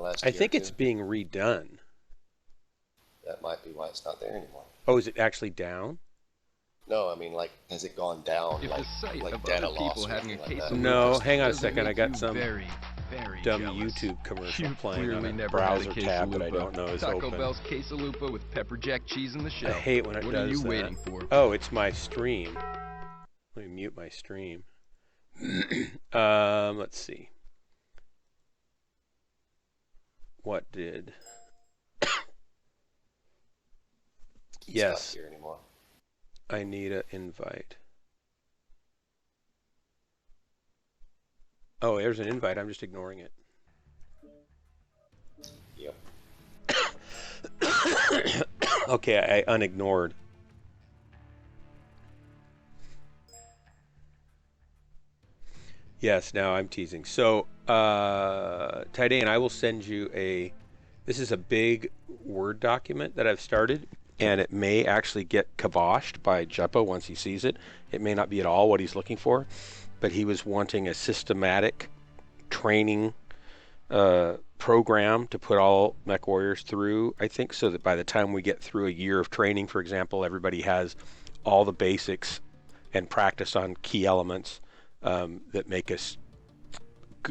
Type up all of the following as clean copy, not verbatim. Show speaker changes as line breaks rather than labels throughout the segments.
last
I
year or
think it's
two.
being redone.
That might be why it's not there anymore.
Oh, is it actually down?
No, I mean, like, has it gone down,
If the sight
like
of
data
other
loss
people
or
having a
anything like
case
that?
of
No,
lupus
hang on a
doesn't
second. I
make
got
you
some
very, very
dumb
jealous.
YouTube commercial
You
playing on
clearly
a
never had a
browser
case
tab
of
that I
lupa.
don't know is
Taco
open.
Bell's case of lupa with pepper jack cheese in the
I
shell.
hate when it
What
does
are you
that.
waiting for?
Oh, it's my stream. Let me mute my stream. Let's see. What did?
It's not
Yes,
here anymore.
I need an invite. Oh, there's an invite. I'm just ignoring it.
Yep.
Okay, I unignored. Yes, now I'm teasing. So, Tide, I will send you this is a big Word document that I've started, and it may actually get kiboshed by Jeppo once he sees it. It may not be at all what he's looking for, but he was wanting a systematic training program to put all mech warriors through, I think, so that by the time we get through a year of training, for example, everybody has all the basics and practice on key elements that make us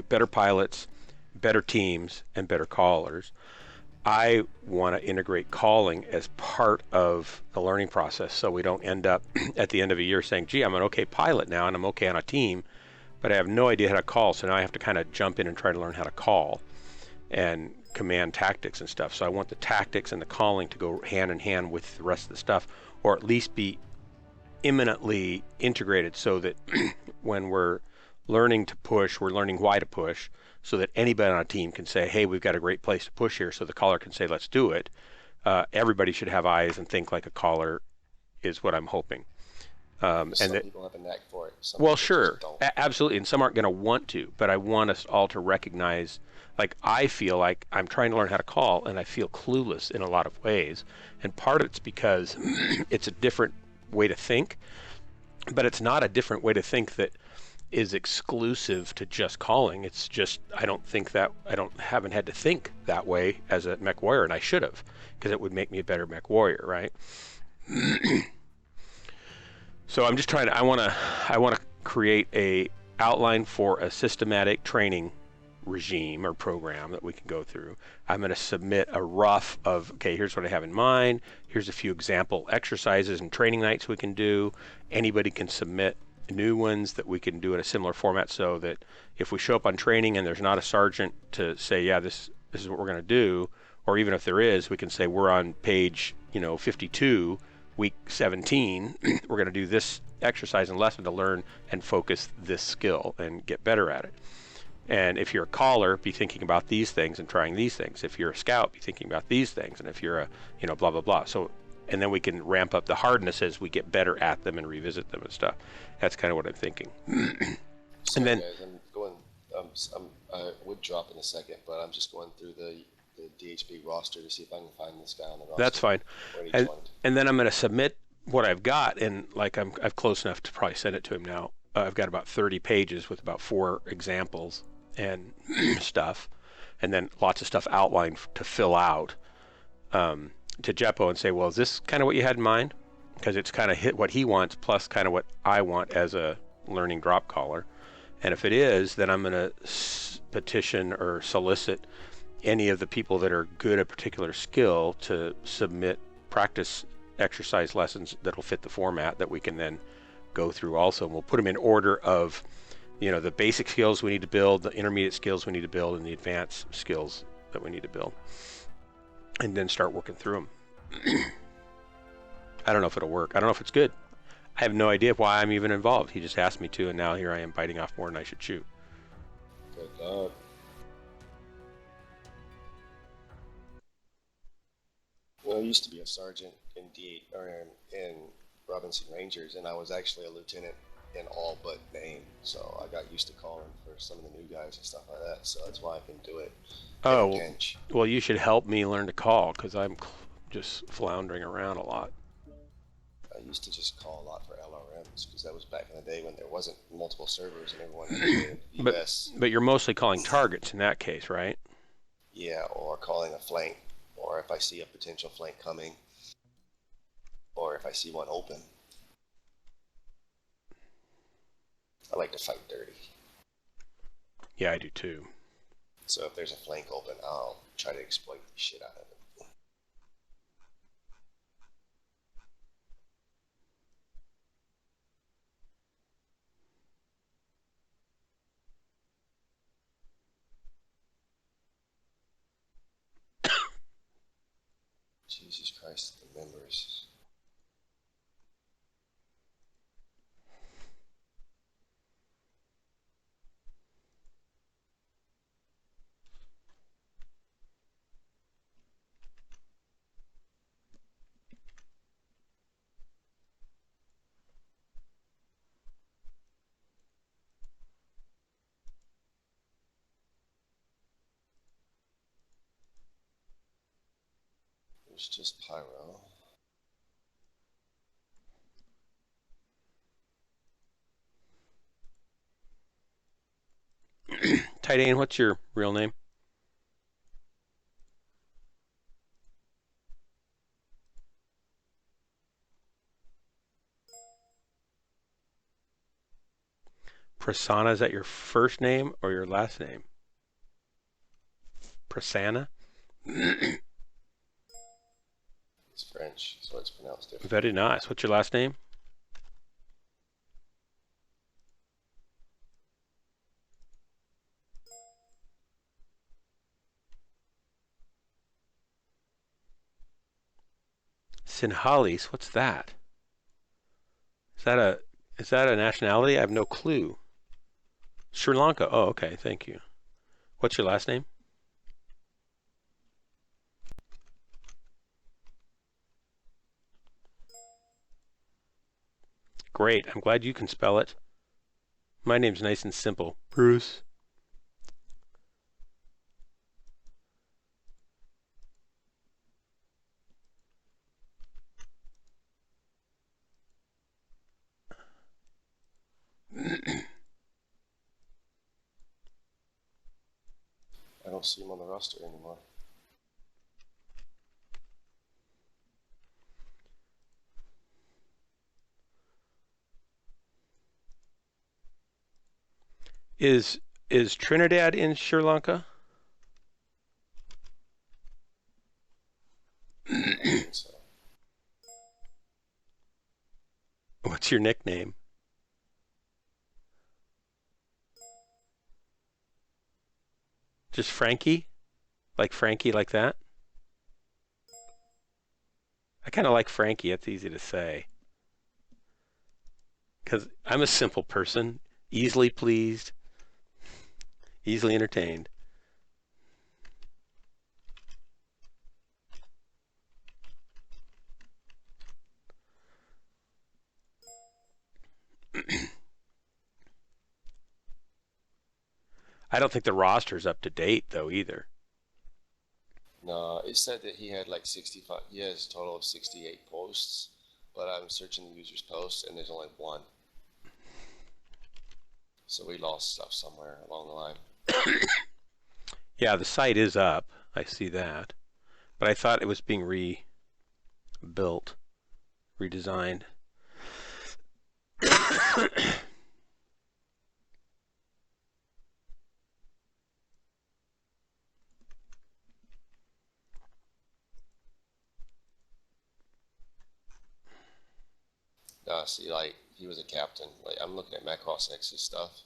better pilots, better teams, and better callers. I want to integrate calling as part of the learning process so we don't end up at the end of a year saying, gee, I'm an okay pilot now and I'm okay on a team, but I have no idea how to call, so now I have to kind of jump in and try to learn how to call and command tactics and stuff. So I want the tactics and the calling to go hand in hand with the rest of the stuff, or at least be imminently integrated so that when we're learning to push, we're learning why to push, so that anybody on a team can say, hey, we've got a great place to push here, so the caller can say, let's do it. Everybody should have eyes and think like a caller is what I'm hoping.
And some people have a knack for it. Some
Well,
people
sure,
just don't.
absolutely, and some aren't going to want to, but I want us all to recognize, like I feel like I'm trying to learn how to call, and I feel clueless in a lot of ways, and part of it's because it's a different way to think, but it's not a different way to think that is exclusive to just calling. It's just haven't had to think that way as a mech warrior, and I should have, because it would make me a better mech warrior, right? So I'm just trying to. I want to create a outline for a systematic training regime or program that we can go through. I'm going to submit a rough of, okay, here's what I have in mind. Here's a few example exercises and training nights we can do. Anybody can submit new ones that we can do in a similar format, so that if we show up on training and there's not a sergeant to say, yeah, this is what we're going to do, or even if there is, we can say we're on page 52, week 17. We're going to do this exercise and lesson to learn and focus this skill and get better at it. And if you're a caller, be thinking about these things and trying these things. If you're a scout, be thinking about these things. And if you're a, blah, blah, blah. So, and then we can ramp up the hardness as we get better at them and revisit them and stuff. That's kind of what I'm thinking.
Sorry,
And then,
guys, I'm going. I would drop in a second, but I'm just going through the DHB roster to see if I can find this guy on the roster.
that's fine.
Where he
And,
joined.
and then I'm going to submit what I've got, and like I'm close enough to probably send it to him now. I've got about 30 pages with about 4 examples and stuff, and then lots of stuff outlined to fill out to Jeppo and say, well, is this kind of what you had in mind? Because it's kind of hit what he wants plus kind of what I want as a learning drop caller. And if it is, then I'm going to petition or solicit any of the people that are good at a particular skill to submit practice exercise lessons that will fit the format that we can then go through also. And we'll put them in order of, the basic skills we need to build, the intermediate skills we need to build, and the advanced skills that we need to build. And then start working through them. I don't know if it'll work. I don't know if it's good. I have no idea why I'm even involved. He just asked me to, and now here I am biting off more than I should chew.
Good God. Well, I used to be a sergeant in in Robinson Rangers, and I was actually a lieutenant in all but name. So I got used to calling for some of the new guys and stuff like that. So that's why I can do it.
Oh,
Pinch.
well, you should help me learn to call, because I'm just floundering around a lot.
I used to just call a lot for LRMs because that was back in the day when there wasn't multiple servers and everyone had US.
But you're mostly calling targets in that case, right?
Yeah, or calling a flank, or if I see a potential flank coming, or if I see one open. I like to fight dirty.
Yeah, I do too.
So if there's a flank open, I'll try to exploit the shit out of it. Jesus Christ, the members. It's just pyro.
Titan, what's your real name? Prasanna, is that your first name or your last name? Prasanna?
It's French, so it's pronounced different.
Very nice. What's your last name? Sinhalese, what's that? Is that a nationality? I have no clue. Sri Lanka. Oh, okay, thank you. What's your last name? Great. I'm glad you can spell it. My name's nice and simple. Bruce.
I don't see him on the roster anymore.
Is Trinidad in Sri Lanka?
I think so.
What's your nickname? Just Frankie? Like Frankie like that? I kind of like Frankie. It's easy to say. Because I'm a simple person, easily pleased, easily entertained. I don't think the roster's up to date, though, either.
No, it said that he had like 65. He has a total of 68 posts, but I'm searching the user's posts and there's only one. So we lost stuff somewhere along the line.
Yeah, the site is up. I see that. But I thought it was being rebuilt, redesigned.
See, like he was a captain. Like I'm looking at Macross X's stuff,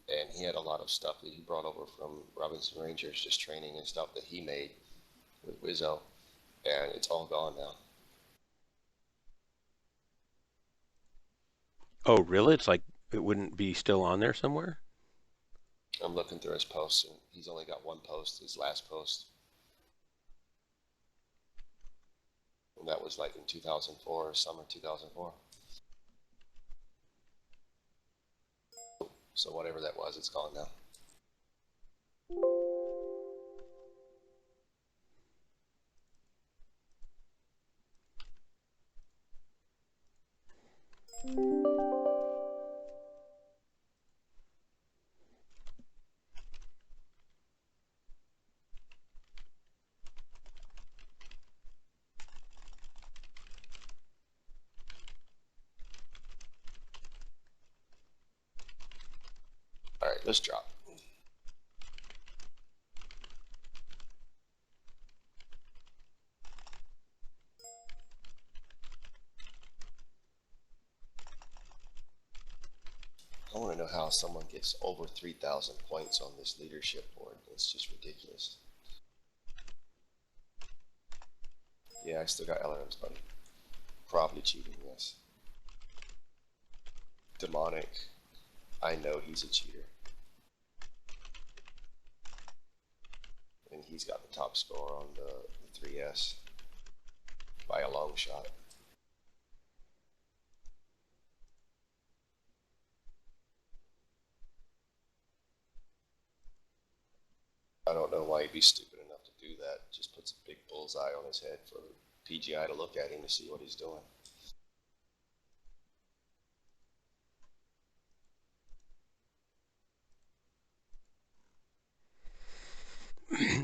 and he had a lot of stuff that he brought over from Robinson Rangers, just training and stuff that he made with Wizzo, and it's all gone now.
Oh, really? It's like it wouldn't be still on there somewhere?
I'm looking through his posts, and he's only got one post, his last post, and that was like in 2004, summer 2004. So whatever that was, it's gone now. Let's drop. I want to know how someone gets over 3,000 points on this leadership board. It's just ridiculous. Yeah, I still got LRMs, buddy. Probably cheating, yes. Demonic. I know he's a cheater. And he's got the top score on the 3S by a long shot. I don't know why he'd be stupid enough to do that. Just puts a big bullseye on his head for PGI to look at him to see what he's doing.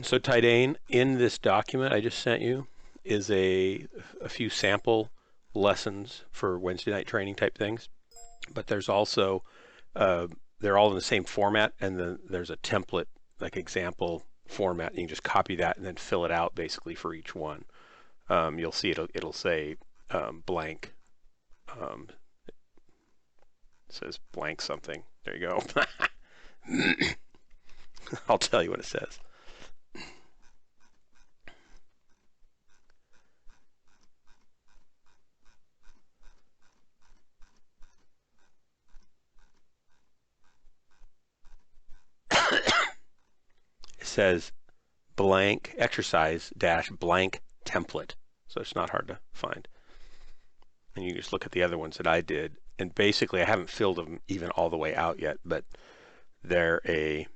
So Tidane, in this document I just sent you is a few sample lessons for Wednesday night training type things, but there's also they're all in the same format, and then there's a template like example format. You can just copy that and then fill it out basically for each one. You'll see it'll say blank. It says blank something. There you go. I'll tell you what it says. It says blank exercise dash blank template. So it's not hard to find. And you just look at the other ones that I did. And basically I haven't filled them even all the way out yet, but it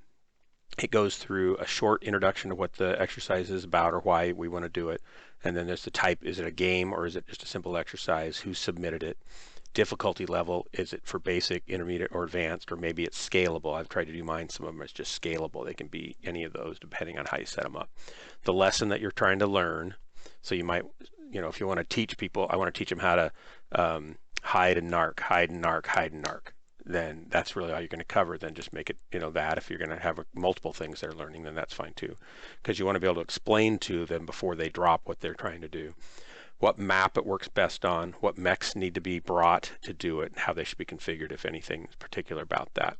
goes through a short introduction of what the exercise is about or why we want to do it. And then there's the type, is it a game or is it just a simple exercise? Who submitted it? Difficulty level, is it for basic, intermediate, or advanced, or maybe it's scalable. I've tried to do mine, some of them is just scalable. They can be any of those depending on how you set them up. The lesson that you're trying to learn, so you might, if you want to teach people, I want to teach them how to hide and narc, hide and narc, hide and narc. Then that's really all you're going to cover. Then just make it, that. If you're going to have multiple things they're learning, then that's fine too. Because you want to be able to explain to them before they drop what they're trying to do. What map it works best on, what mechs need to be brought to do it, and how they should be configured, if anything particular about that.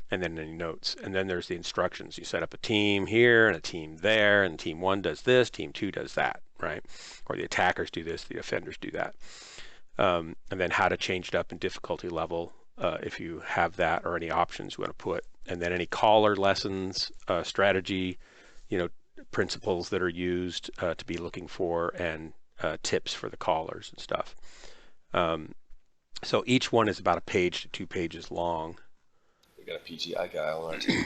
And then any notes. And then there's the instructions. You set up a team here and a team there, and team 1 does this, team 2 does that, right? Or the attackers do this, the defenders do that. And then how to change it up in difficulty level if you have that, or any options you want to put. And then any caller lessons, strategy, principles that are used to be looking for, and tips for the callers and stuff. So each one is about a page to 2 pages long.
We got a PGI guy on our team.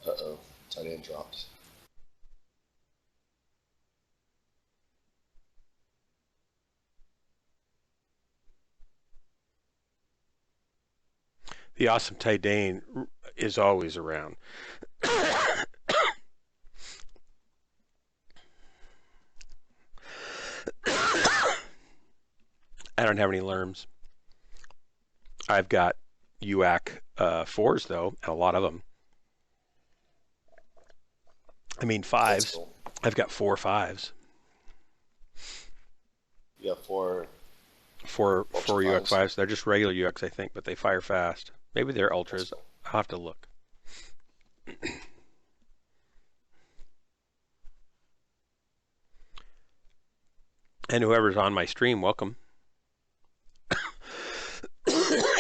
Uh-oh, tight end dropped.
The awesome Tidane is always around. I don't have any LERMs. I've got UAC 4s though, and a lot of them. I mean 5s.
Cool.
I've got 4 5s.
You got four
UX 5s. They're just regular UX, I think, but they fire fast. Maybe they're ultras.
Cool.
I'll have to look. And whoever's on my stream, welcome.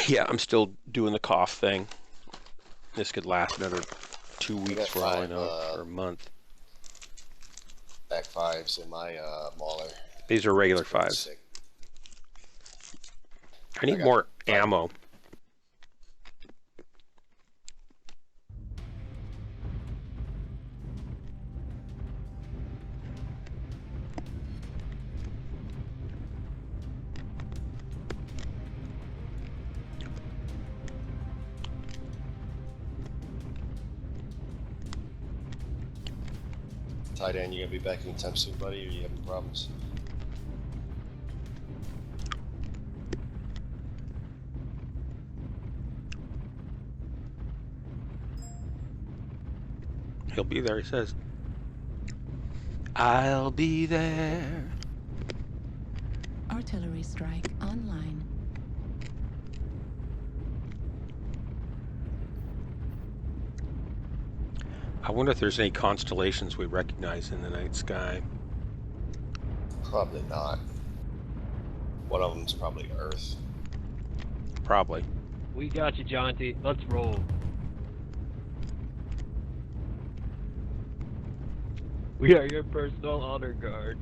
Yeah, I'm still doing the cough thing. This could last another 2 weeks for all I know, or a month.
Back 5s in my Mauler.
These are regular 5s.
Sick.
I need more ammo.
Tight end, you gonna be back anytime soon, buddy, or you having problems?
He'll be there, he says. I'll be there.
Artillery strike online.
I wonder if there's any constellations we recognize in the night sky.
Probably not. One of them's probably Earth.
Probably.
We got you, Jaunty. Let's roll. We are your personal honor guard.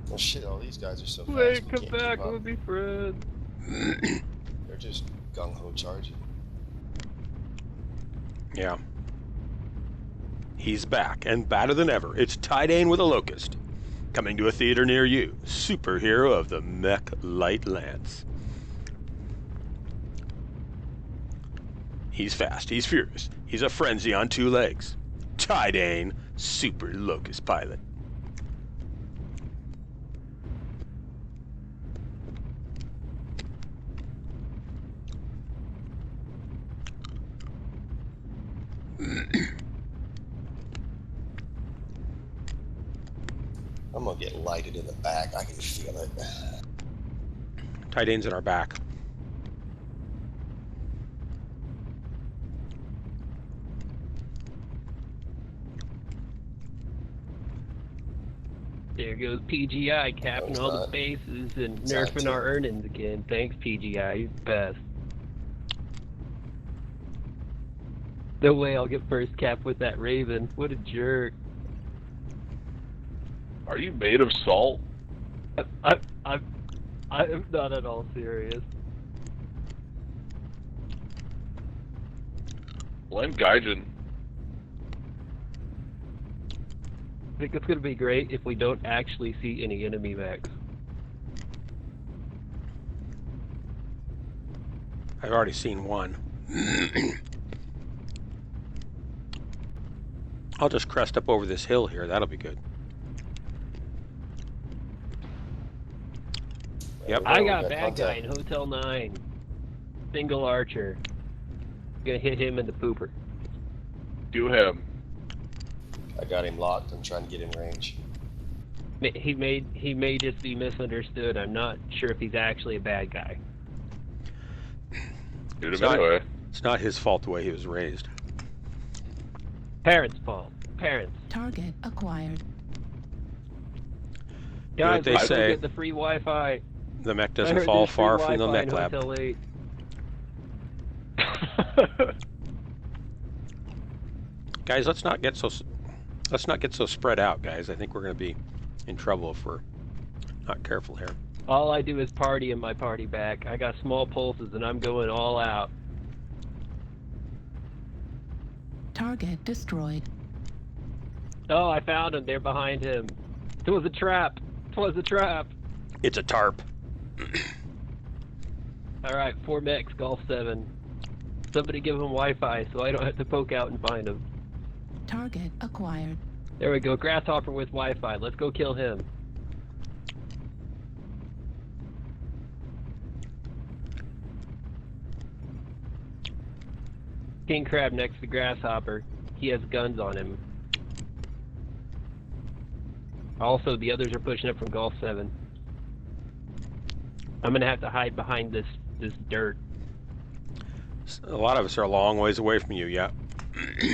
Well, shit, all these guys are so fast.
Wait,
we
come
can't
back,
keep
we'll
up.
be friends.
They're just gung-ho charging.
Yeah. He's back, and badder than ever. It's Tidane with a Locust. Coming to a theater near you. Superhero of the Mech Light Lance. He's fast, he's furious. He's a frenzy on two legs. Tidane, Super Locust Pilot.
I'm gonna get lighted in the back. I can feel it.
Tidane's in our back.
There goes PGI capping
No,
all
it's
the
not.
bases and
It's
nerfing
not.
our earnings again. Thanks, PGI. You're the best. No way I'll get first cap with that Raven. What a jerk.
Are you made of salt?
I'm not at all serious.
Blame Gaijin.
I think it's going to be great if we don't actually see any enemy mechs.
I've already seen one. I'll just crest up over this hill here. That'll be good. Yep.
I
We
got bad guy
contact.
in Hotel 9. Single archer. Gonna hit him in the pooper.
Do him.
I got him locked. I'm trying to get in range.
He may just be misunderstood. I'm not sure if he's actually a bad guy.
Shoot
It's
him
not-
anyway.
It's not his fault the way he was raised.
Parents' fault. Parents.
Target acquired.
You know what
Guys,
they
let's go
say,
get the free Wi-Fi.
the mech
I
doesn't
heard
fall
there's free
far from the
Wi-Fi
mech
in
lab.
Hotel 8.
Guys, let's not get so spread out, guys. I think we're going to be in trouble if we're not careful here.
All I do is party in my party back. I got small pulses and I'm going all out.
Target destroyed.
Oh, I found him. They're behind him. It was a trap. It was a trap.
It's a tarp.
All right, 4 mechs, Golf 7. Somebody give him Wi-Fi so I don't have to poke out and find him.
Target acquired.
There we go. Grasshopper with Wi-Fi. Let's go kill him. King Crab next to Grasshopper. He has guns on him. Also, the others are pushing up from Golf 7. I'm gonna have to hide behind this dirt.
A lot of us are a long ways away from you, yeah.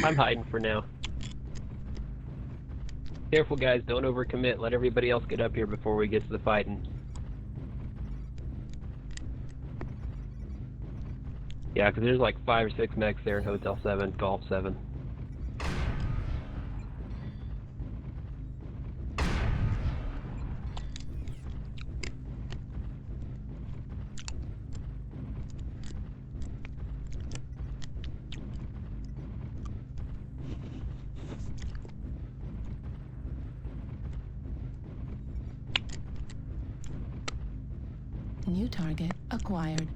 I'm hiding for now. Careful, guys. Don't overcommit. Let everybody else get up here before we get to the fighting. Yeah, because there's like 5 or 6 mechs there in Hotel 7, Golf 7.
New target acquired.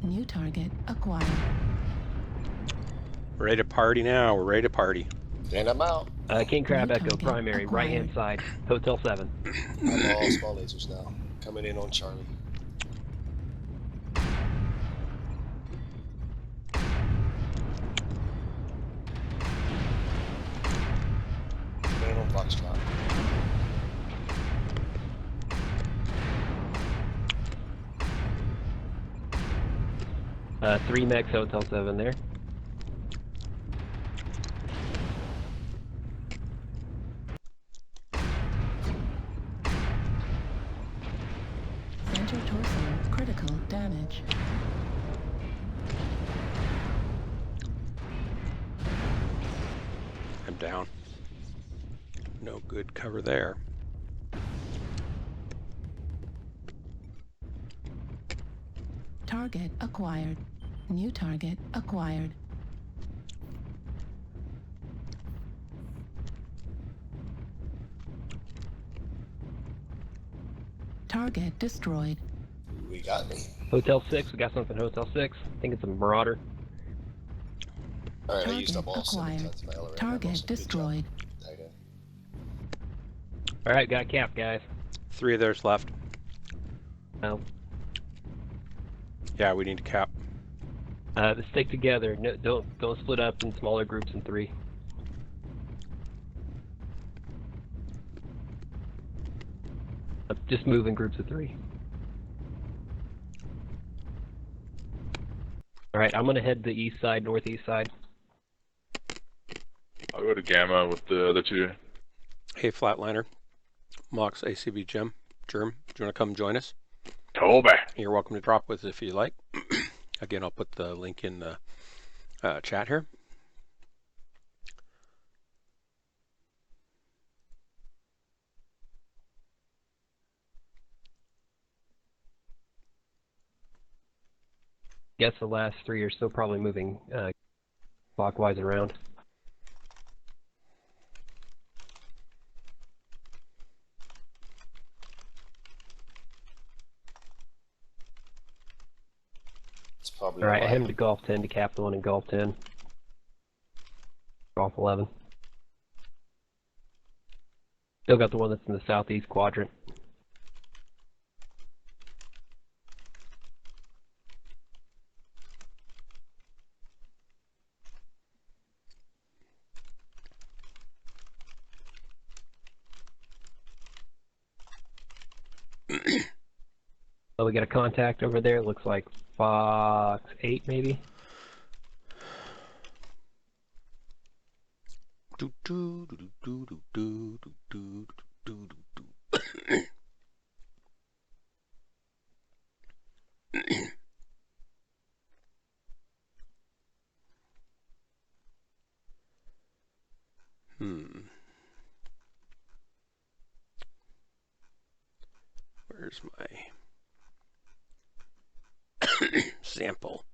New target acquired.
Ready to party now. We're ready to party.
And I'm out.
King Crab
New
Echo
target
primary, right hand
acquired.
side, Hotel 7.
I'm all small lasers now. Coming in on Charlie. Coming in on Foxtrot.
Three Mechs, Hotel 7 there.
Center torso critical damage.
I'm down. No good cover there.
Target acquired. New target acquired. Target destroyed.
We got me.
Hotel 6, we got something Hotel 6. I think it's a Marauder.
Alright, I used
Target
up all 7
acquired.
tons of my LRM.
Target destroyed.
Tight end.
Alright, got a cap, guys.
3 of theirs left.
Well,
Yeah, we need to cap.
stick together. No, don't split up in smaller groups in 3. Just move in groups of 3. Alright, I'm gonna head the east side, northeast side.
I'll go to Gamma with the other 2.
Hey, Flatliner. Mox ACB Germ. Do you want to come join us?
Toby.
You're welcome to drop with us if you like. Again, I'll put the link in the chat here.
Guess the last 3 are still probably moving clockwise around.
It's probably
Alright, I
why.
head to Golf 10 to cap the one in Golf 10. Golf 11. Still got the one that's in the southeast quadrant. So we got a contact over there. Looks like Fox 8 maybe.
Do, do, do, do, do, do, do, do, do, do. Where's my sample?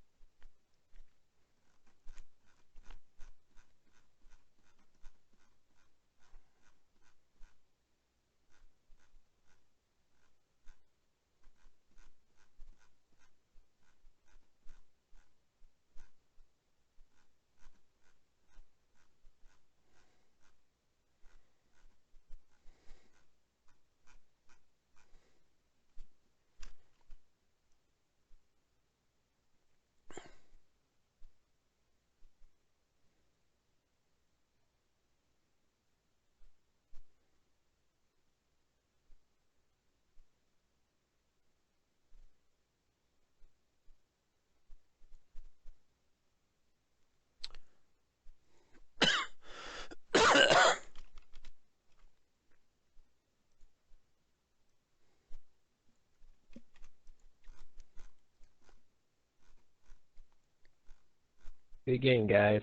Good game, guys.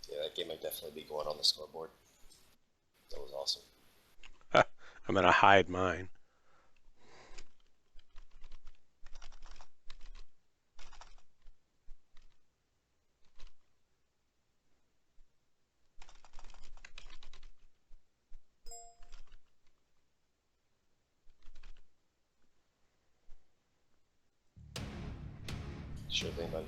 Yeah, that game might definitely be going on the scoreboard. That was awesome.
I'm gonna hide mine.
Sure thing, buddy.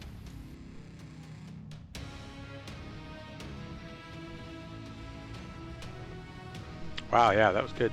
Wow, yeah, that was good.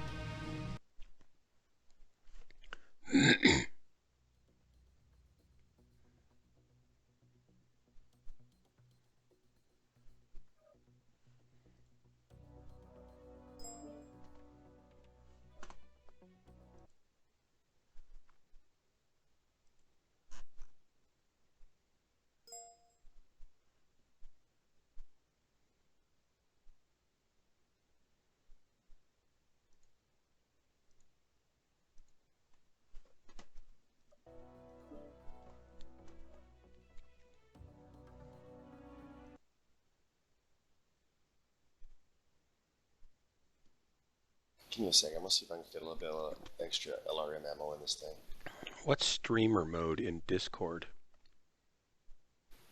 Give me a second. I'm gonna see if I can fit a little bit of extra LRM ammo in this thing.
What's streamer mode in Discord?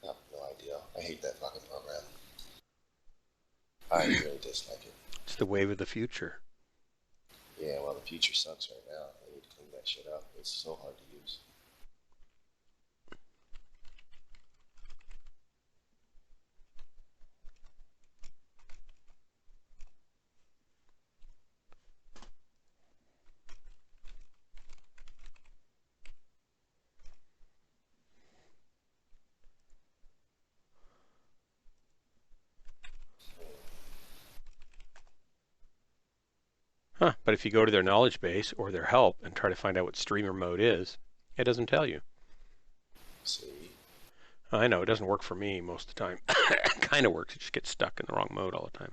I have no idea. I hate that fucking program. I really dislike it.
It's the wave of the future.
Yeah, well, the future sucks right now. I need to clean that shit up. It's so hard to use.
Huh, but if you go to their knowledge base or their help and try to find out what streamer mode is, it doesn't tell you.
See?
I know, it doesn't work for me most of the time. It kind of works, it just gets stuck in the wrong mode all the time.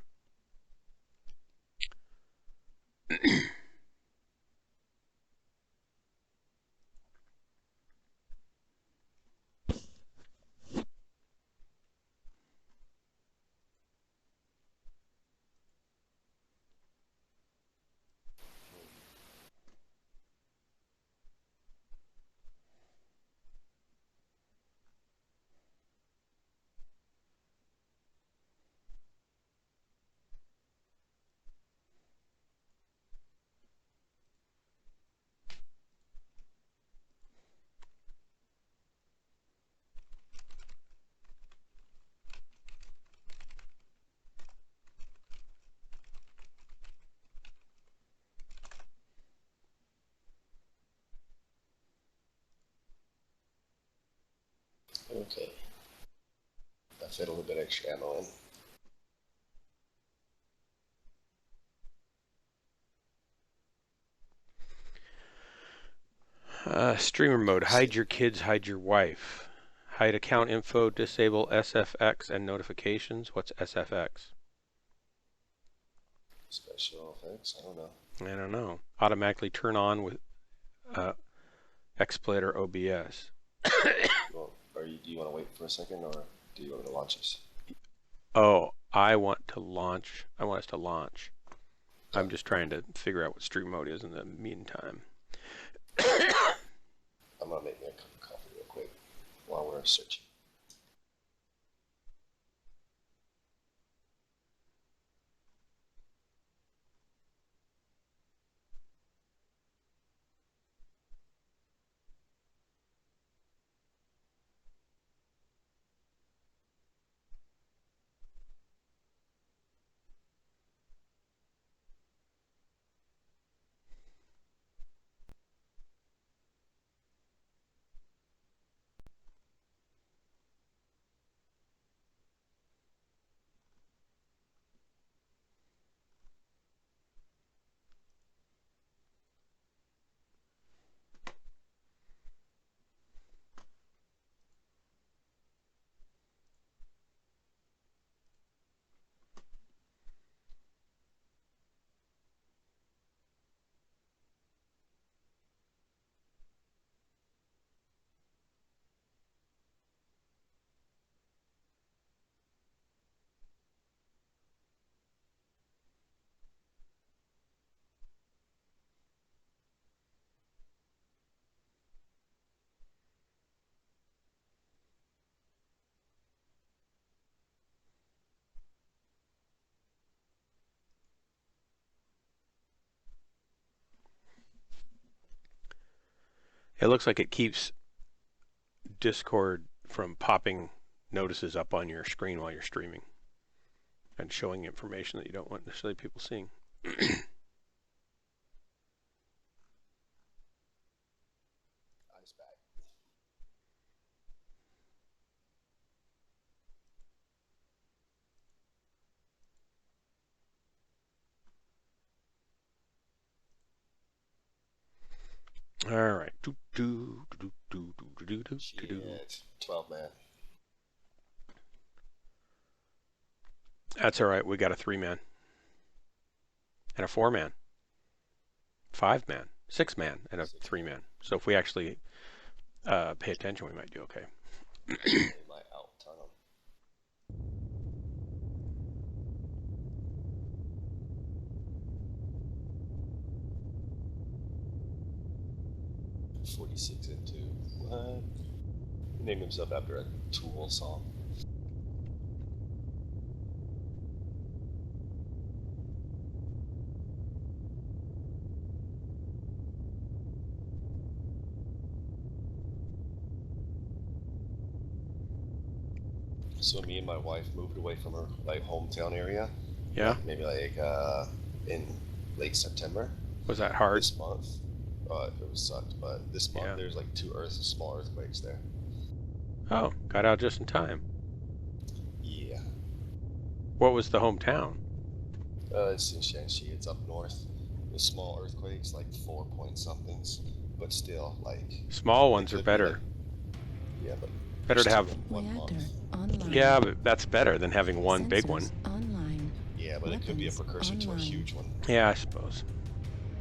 Okay. I fit a little bit extra ammo in.
Streamer mode, hide your kids, hide your wife. Hide account info, disable SFX and notifications. What's SFX?
Special effects? I don't know.
I don't know. Automatically turn on with XSplit or OBS.
Well, do you want to wait for a second, or do you want me to launch this?
Oh, I want us to launch. I'm just trying to figure out what stream mode is in the meantime.
I'm gonna make me a cup of coffee real quick while we're searching.
It looks like it keeps Discord from popping notices up on your screen while you're streaming and showing information that you don't want necessarily people seeing.
Ice bag.
All right. Do, do, do, do, do, do, do, do, do, do.
Shit. 12 man.
That's all right. We got a 3-man and a 4-man, 5-man, 6-man, and a 3-man. So if we actually pay attention, we might do okay.
They might out-ton them. .46 into what? He named himself after a Tool song. So me and my wife moved away from her like hometown area.
Yeah.
Like, maybe like in late September.
Was that hard?
This month, it was sucked. But this month
Yeah.
there's like 2 small earthquakes there.
Oh, got out just in time.
Yeah.
What was the hometown?
It's in Shanxi. It's up north. The small earthquakes, like 4 point somethings, but still like.
Small
they
ones are
could be,
better.
like- yeah, but
Better to
there's
have.
two in 1
Reactor
month.
online.
Yeah, but that's better than having one big one.
Sensors online.
Yeah, but it could be a
Weapons
precursor to a
online.
huge one.
Yeah, I suppose.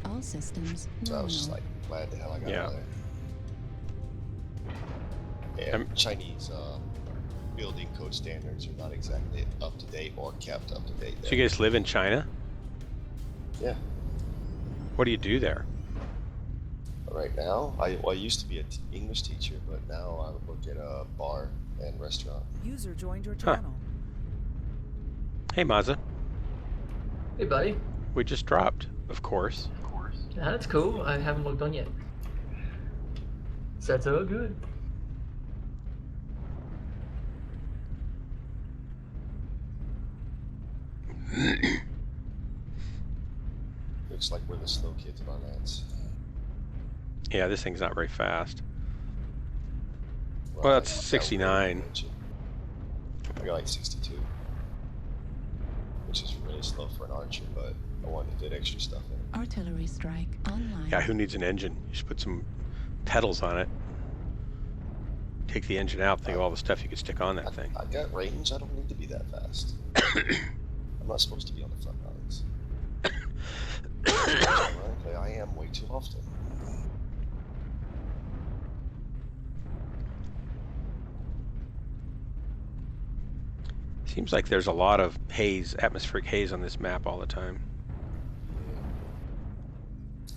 All systems
So I was just
nominal.
like glad the hell I got
Yeah.
out of there. And Chinese building code standards are not exactly up to date or kept up to date.
So you guys live in China?
Yeah.
What do you do there?
Right now, I used to be an English teacher, but now I work at a bar and restaurant.
User joined your
Huh.
channel.
Hey, Mazza.
Hey, buddy.
We just dropped, of course.
Yeah, that's cool. I haven't looked on yet. So that's all good.
Looks like we're the slow kids of our lands.
Yeah, this thing's not very fast.
Well,
Well, that's
I got
69.
I got like 62, which is really slow for an archer, but I wanted to fit extra stuff in.
Artillery strike online.
Yeah, who needs an engine? You should put some pedals on it. Take the engine out, think of all the stuff you could stick on that thing.
I got range. I don't need to be that fast. I'm not supposed to be on the front lines. Ironically, I am way too often.
Seems like there's a lot of haze, atmospheric haze on this map all the time.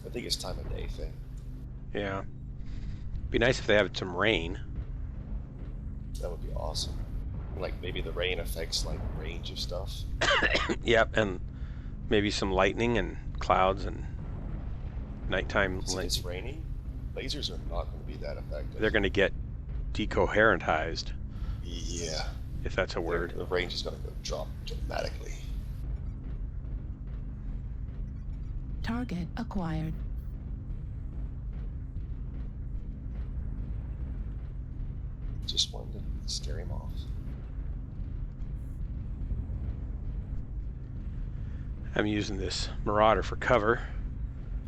I think it's time of day thing.
Yeah. Be nice if they had some rain.
That would be awesome. Like maybe the rain affects like range of stuff.
Yep, and maybe some lightning and clouds and nighttime.
Since it's raining, lasers are not going to be that effective.
They're going to get decoherentized,
Yeah.
if that's a word.
The range is going to drop dramatically.
Target acquired.
Just wanted to scare him off.
I'm using this Marauder for cover.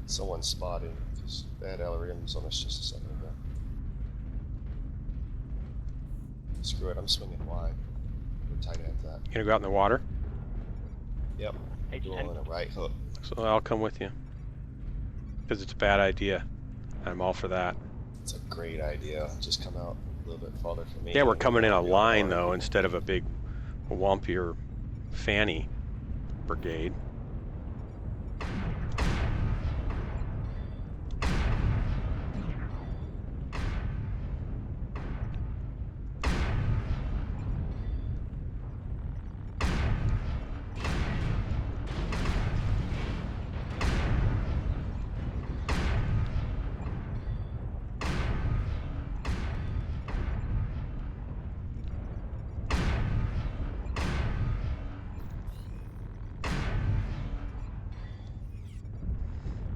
Someone spotted because they had LRMs on us just a second ago. Screw it, I'm swinging wide. We're tight at that.
You gonna go out in the water?
Yep. Rolling a right hook.
So I'll come with you. Because it's a bad idea. I'm all for that.
It's a great idea. Just come out a little bit farther from me.
Yeah, we're
and
coming in a
we'll be
line
on
though,
board.
instead of a big Wampy or Fanny brigade.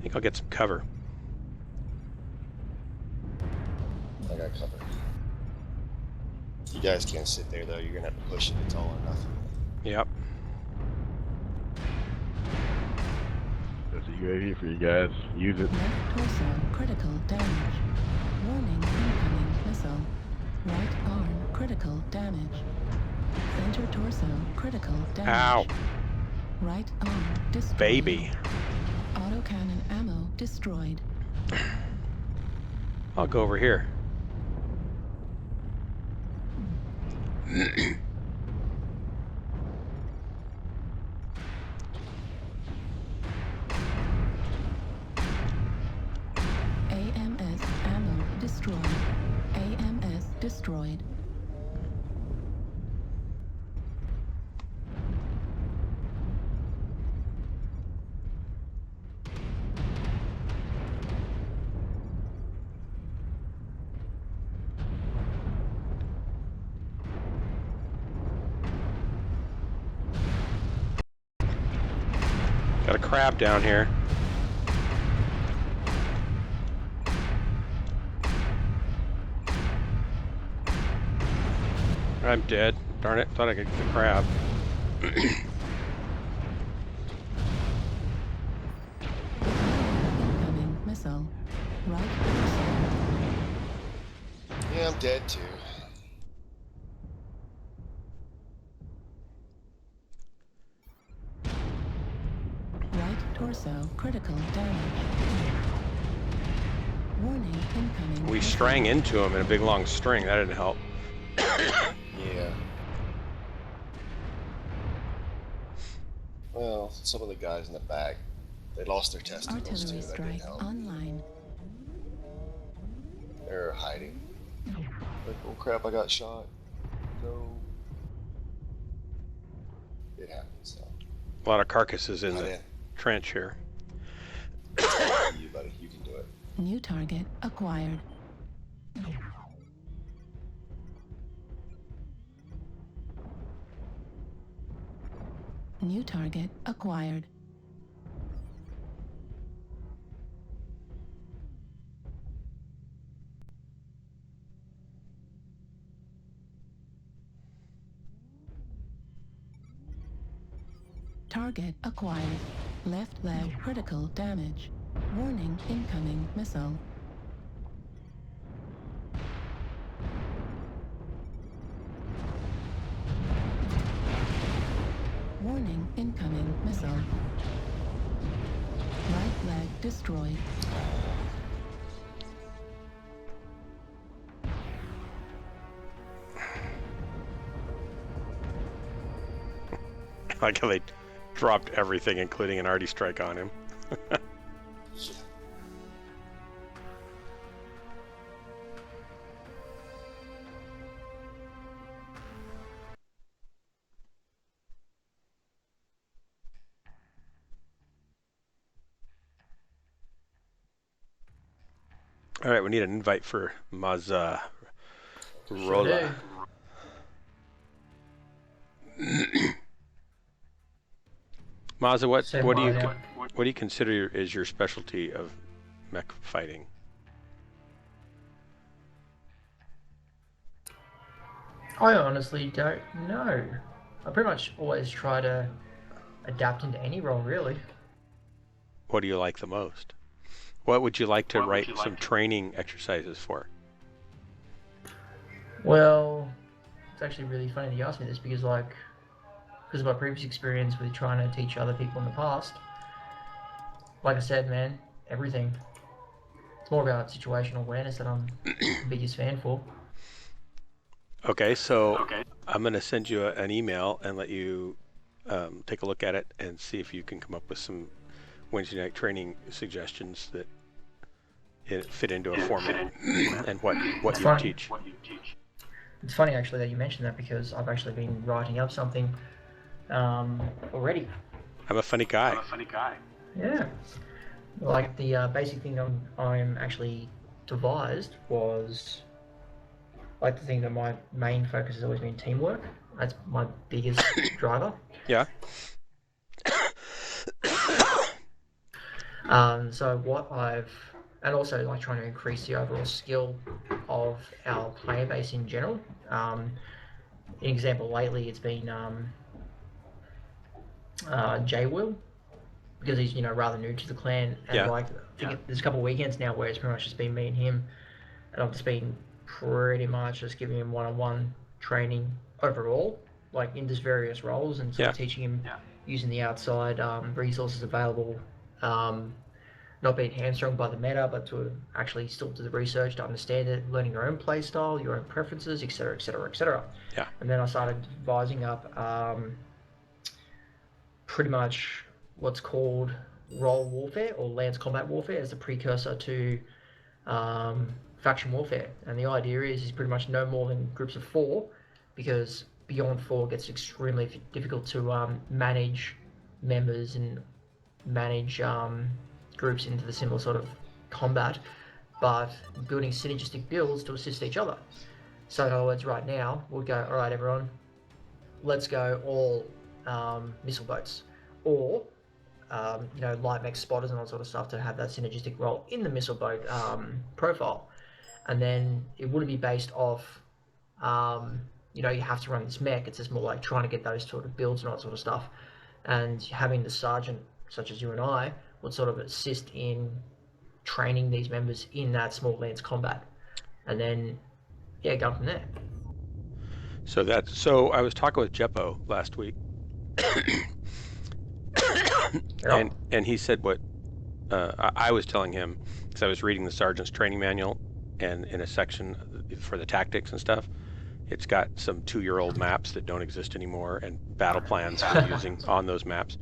think I'll get some cover.
I got cover. You guys can't sit there though. You're gonna have to push it. It's all or nothing.
Yep.
That's a UAV for you guys. Use it.
Left torso critical damage. Warning incoming missile. Right arm critical damage. Center torso critical damage.
Ow.
Right arm destroyed.
Baby.
Autocannon ammo destroyed.
I'll go over here.
AMS ammo destroyed. AMS destroyed.
Got a crab down here. I'm dead. Darn it, thought I could get the crab.
Incoming missile. Right torso.
Yeah, I'm dead too.
Right torso critical damage. Warning incoming.
We
missile.
strang into him in a big long string. That didn't help.
Yeah. Well, some of the guys in the back, they lost their testicles too.
Artillery
That didn't
strike
help.
online.
They're hiding. Like, oh crap, I got shot. No. It happens though.
A lot of carcasses in
Not
the
in.
trench here.
You, buddy. You can do it.
New target acquired. New target acquired. Target acquired. Left leg critical damage. Warning incoming missile. Warning incoming missile. Right leg destroyed.
Like how they dropped everything, including an arty strike on him. All right, we need an invite for Mechwarrior. Mazza, what
Say
do you
Mazza.
what do you consider is your specialty of mech fighting?
I honestly don't know. I pretty much always try to adapt into any role, really.
What do you like the most? What would you like to write some training exercises for?
Well, it's actually really funny that you asked me this because of my previous experience with trying to teach other people in the past. Like I said, man, everything. It's more about situational awareness that I'm the biggest fan for.
Okay, so I'm going to send you an email and let you take a look at it and see if you can come up with some Wednesday night training suggestions that fit into a format and what
It's
you
funny.
teach.
It's funny actually that you mentioned that because I've actually been writing up something already.
I'm a funny guy.
Yeah. Like the basic thing I'm actually devised was like the thing that my main focus has always been teamwork. That's my biggest driver.
Yeah.
So what and also like trying to increase the overall skill of our player base in general. An example lately, it's been J Will, because he's rather new to the clan, and
Yeah.
like there's a couple of weekends now where it's pretty much just been me and him, and I've just been pretty much just giving him one-on-one training overall, like in just various roles, and sort of teaching him using the outside resources available, not being hamstrung by the meta, but to actually still do the research to understand it, learning your own play style, your own preferences, etc., etc., etc.
Yeah.
And then I started advising up pretty much what's called role warfare or lance combat warfare as the precursor to faction warfare. And the idea is pretty much no more than groups of 4, because beyond 4 gets extremely difficult to manage members and manage groups into the similar sort of combat, but building synergistic builds to assist each other. So in other words, right now we'll go, all right, everyone, let's go all missile boats, or light mech spotters and all sort of stuff to have that synergistic role in the missile boat profile. And then it wouldn't be based off you have to run this mech. It's just more like trying to get those sort of builds and all that sort of stuff, and having the sergeant such as you and I would sort of assist in training these members in that small lance combat, and then go from there.
So I was talking with Jeppo last week, and he said what I was telling him, because I was reading the sergeant's training manual, and in a section for the tactics and stuff, it's got some 2-year-old maps that don't exist anymore and battle plans for using on those maps.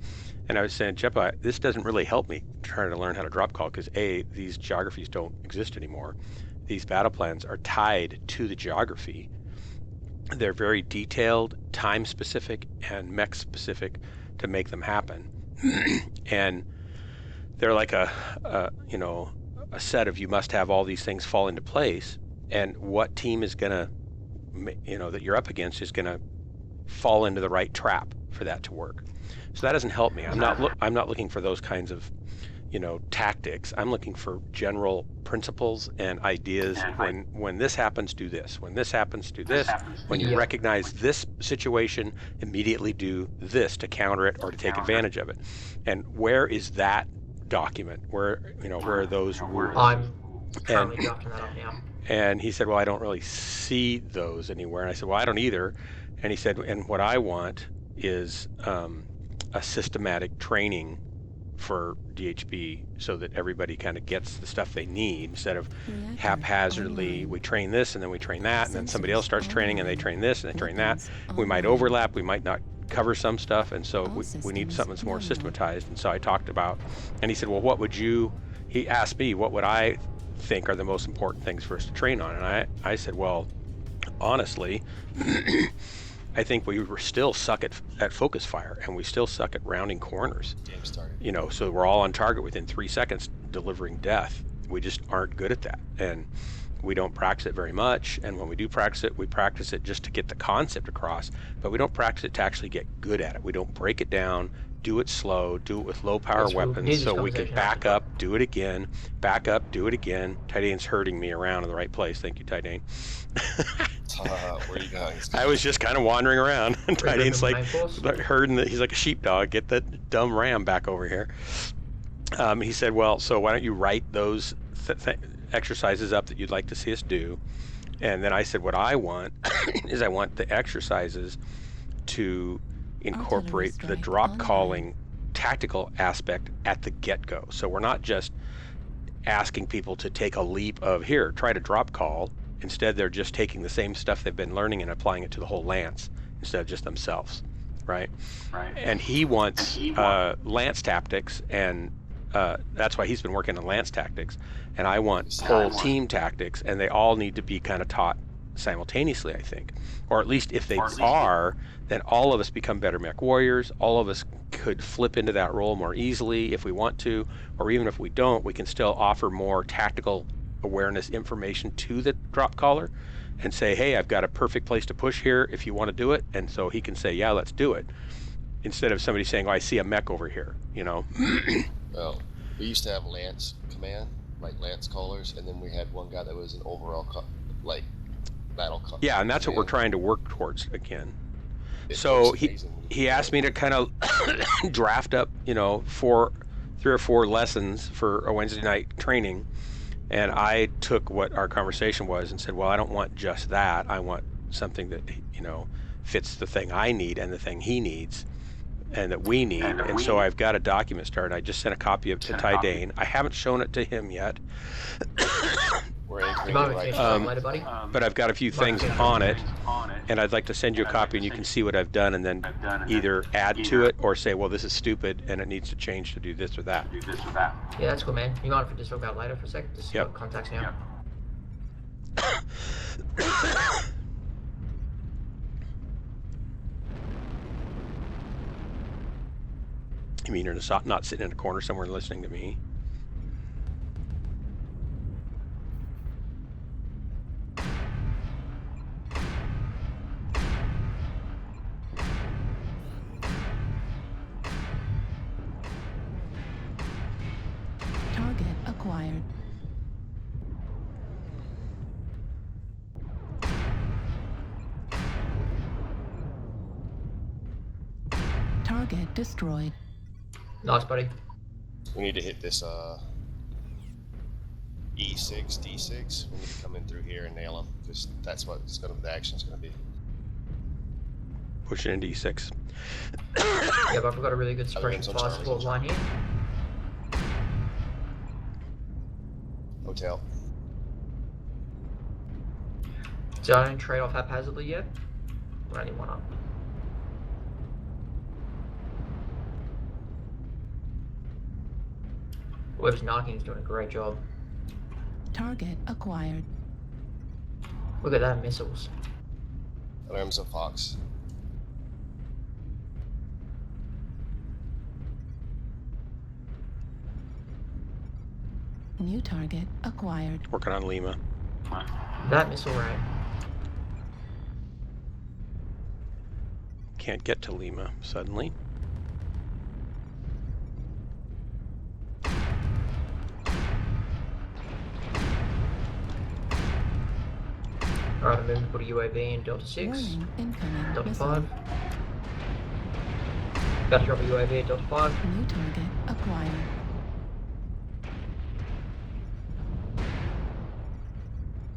And I was saying, Jeppo, this doesn't really help me trying to learn how to drop call, because these geographies don't exist anymore. These battle plans are tied to the geography. They're very detailed, time specific, and mech specific to make them happen. And they're like a set of, you must have all these things fall into place, and what team is gonna, that you're up against is gonna fall into the right trap for that to work. So that doesn't help me. I'm not looking for those kinds of tactics. I'm looking for general principles and ideas. When this happens, do this. When this happens, do this. When you recognize this situation, immediately do this to counter it or to take advantage of it. And where is that document? Where are those rules?
I'm currently drafting that up now.
And he said, well, I don't really see those anywhere. And I said, well, I don't either. And he said, and what I want is a systematic training for DHB, so that everybody kind of gets the stuff they need, instead of haphazardly, we train this and then we train that, and then somebody else starts training and they train this and they train that. We might overlap, we might not cover some stuff, and so we need something that's more systematized. And so I talked about, and he said, well, he asked me, what would I think are the most important things for us to train on? And I said, well, honestly, I think we still suck at focus fire, and we still suck at rounding corners.
Game started.
So we're all on target within 3 seconds, delivering death. We just aren't good at that, and we don't practice it very much. And when we do practice it, we practice it just to get the concept across, but we don't practice it to actually get good at it. We don't break it down, do it slow, do it with low power weapons, so we can back up, do it again, back up, do it again. Tidane's herding me around in the right place. Thank you, Tidane.
Where are you going?
I was just kind of wandering around, and Tidane's like herding. He's like a sheepdog. Get that dumb ram back over here. He said, well, so why don't you write those exercises up that you'd like to see us do? And then I said, what I want is I want the exercises to incorporate the drop calling tactical aspect at the get-go. So we're not just asking people to take a leap of, here, try to drop call. Instead, they're just taking the same stuff they've been learning and applying it to the whole lance instead of just themselves, right? And he wants lance tactics, and that's why he's been working on lance tactics. And I want whole team tactics, and they all need to be kind of taught simultaneously, I think. Or at least if they are, then all of us become better Mechwarriors. All of us could flip into that role more easily if we want to, or even if we don't, we can still offer more tactical awareness information to the drop caller and say, hey, I've got a perfect place to push here if you want to do it. And so he can say, yeah, let's do it, instead of somebody saying, oh, I see a mech over here,
Well, We used to have Lance command, like Lance callers, and then we had one guy that was an overall like battle.
Yeah, and that's what we're
command.
trying to work towards again.
It
So
was
he
amazing when
he
you
asked
did
me to kind of draft up, 3 or 4 lessons for a Wednesday night training, and I took what our conversation was and said, well, I don't want just that. I want something that fits the thing I need and the thing he needs and that we need. And so I've got a document started. I just sent a copy of it to Ty Dane. I haven't shown it to him yet.
We're anchoring
You might
it right
finish
now.
up later, buddy.
But I've got a few things on it, and I'd like to send you a copy, and you can see what I've done, and then either add to it or say, well, this is stupid, and it needs to change to do this or that.
Yeah, that's cool, man. You mind if we just talk about later for a sec? Just
Yep.
got contacts now.
You mean you're not sitting in a corner somewhere listening to me?
Target acquired. Target destroyed.
Nice, buddy.
We need to hit this E6, D6. We need to come in through here and nail them, because that's what the action's going to be.
Push it into E6.
Yeah, but I've got a really good suppression
winds on
fire
Charlie.
support line here.
Hotel.
So I don't trade off haphazardly yet. We're only one up. Whoever's knocking is doing a great job.
Target acquired.
Look at that, missiles.
Alarms of Fox.
New target acquired.
Working on Lima.
That missile ray.
Can't get to Lima suddenly.
Alright, I'm moving to put a UAV in Delta 6.
Warning, incoming
Delta
missile.
5. Got to drop a UAV at Delta 5.
New target acquired.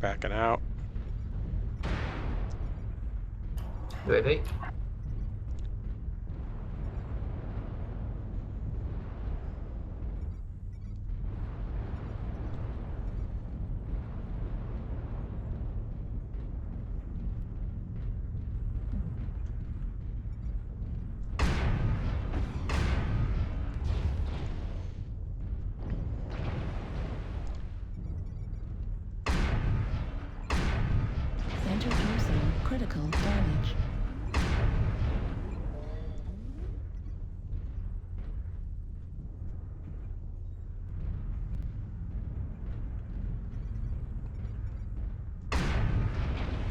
Backing out.
UAV.
Center torso critical damage.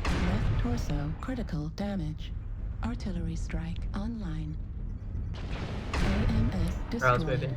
Left torso critical damage. Artillery strike online. AMS
Alright, let's
destroyed.
move in.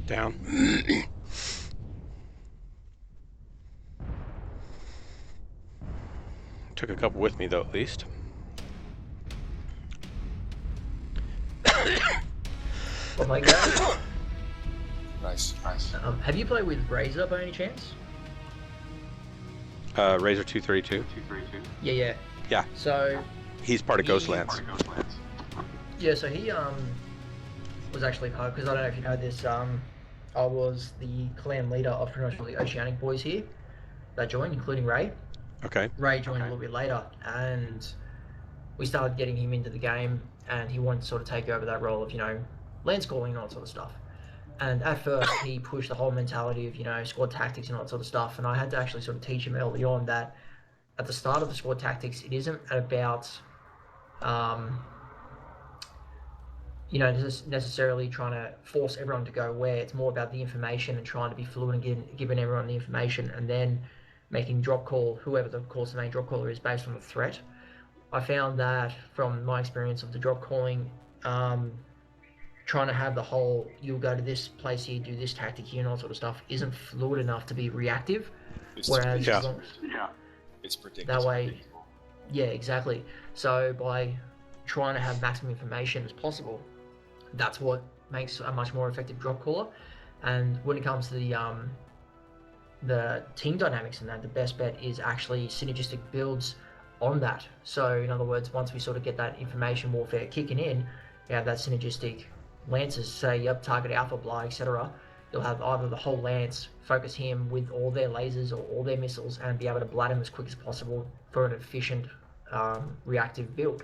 Down. Took a couple with me though, at least.
Oh my god.
Nice.
Have you played with Razor by any chance?
Razor 232.
Yeah.
Yeah.
So,
He's part of Ghostlands.
yeah, so he was actually part, because I don't know if you know this, I was the clan leader of pretty much all the Oceanic boys here that joined, including Ray.
Okay.
Ray joined a little bit later, and we started getting him into the game, and he wanted to sort of take over that role of, lance calling and all that sort of stuff. And at first, he pushed the whole mentality of, you know, squad tactics and all that sort of stuff. And I had to actually sort of teach him early on that at the start of the squad tactics, it isn't about, you know, just necessarily trying to force everyone to go where. It's more about the information and trying to be fluid and giving everyone the information, and then making drop call, whoever the course the main drop caller is, based on the threat. I found that from my experience of the drop calling, trying to have the whole you'll go to this place here, do this tactic here, and all sort of stuff isn't fluid enough to be reactive.
It's
Whereas
Yeah.
as long,
It's predictable.
that way, yeah, exactly. So by trying to have maximum information as possible, that's what makes a much more effective drop caller. And when it comes to the team dynamics and that, the best bet is actually synergistic builds on that. So in other words, once we sort of get that information warfare kicking in, you have that synergistic lances, say, yep, target alpha, blah, etc. You'll have either the whole lance focus him with all their lasers or all their missiles and be able to blat him as quick as possible for an efficient reactive build.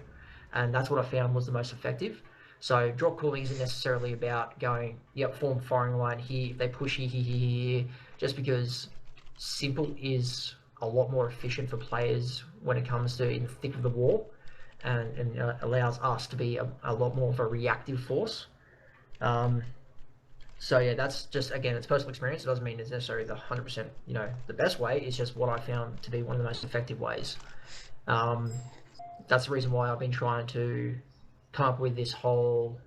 And that's what I found was the most effective. So drop calling isn't necessarily about going, yep, form firing line here, they push here, just because simple is a lot more efficient for players when it comes to in the thick of the war, and allows us to be a lot more of a reactive force. So yeah, that's just, again, it's personal experience. It doesn't mean it's necessarily the 100%, you know, the best way. It's just what I found to be one of the most effective ways. That's the reason why I've been trying to come up with this whole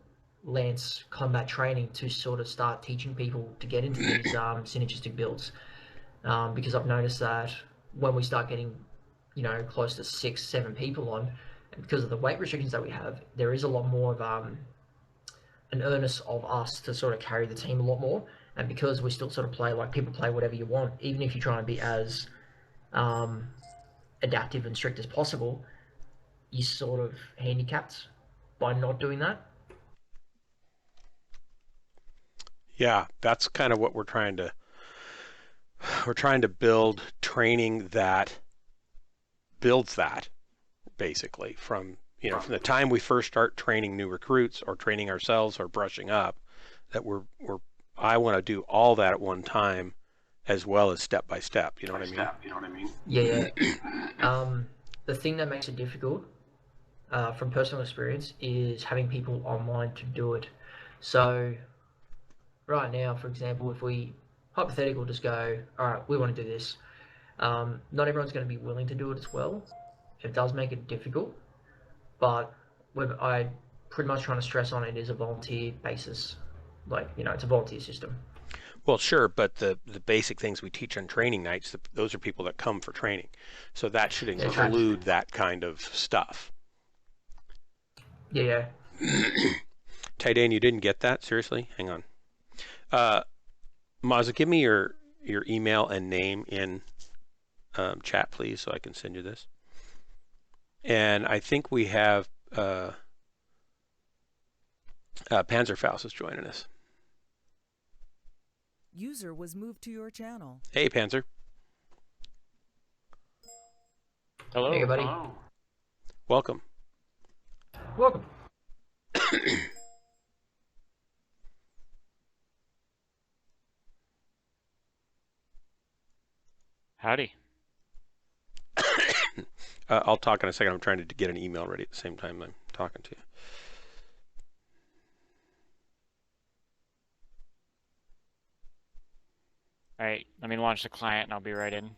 lance combat training to sort of start teaching people to get into these synergistic builds, because I've noticed that when we start getting, you know, close to 6-7 people on, and because of the weight restrictions that we have, there is a lot more of an earnest of us to sort of carry the team a lot more. And because we still sort of play like people play whatever you want, even if you try and be as adaptive and strict as possible, you're sort of handicapped by not doing that.
Yeah, that's kind of what we're trying to build training that builds that, basically, from, you know, from the time we first start training new recruits or training ourselves or brushing up, that I want to do all that at one time, as well as step by step. You know what I mean?
Yeah. The thing that makes it difficult, from personal experience, is having people online to do it. So right now, for example, if we hypothetical just go, all right, we want to do this, not everyone's going to be willing to do it as well. It does make it difficult, but I pretty much trying to stress on it is a volunteer basis. Like, you know, it's a volunteer system.
Well, sure, but the basic things we teach on training nights, those are people that come for training. So that should include that kind of stuff.
Yeah.
Taidan, you didn't get that? Seriously? Hang on. Mazza, give me your email and name in chat, please, so I can send you this. And I think we have Panzerfaust is joining us.
User was moved to your channel.
Hey, Panzer.
Hello.
Hey, buddy.
Hello.
Welcome.
Welcome.
Howdy.
I'll talk in a second. I'm trying to get an email ready at the same time I'm talking to you.
All right, let me launch the client and I'll be right in.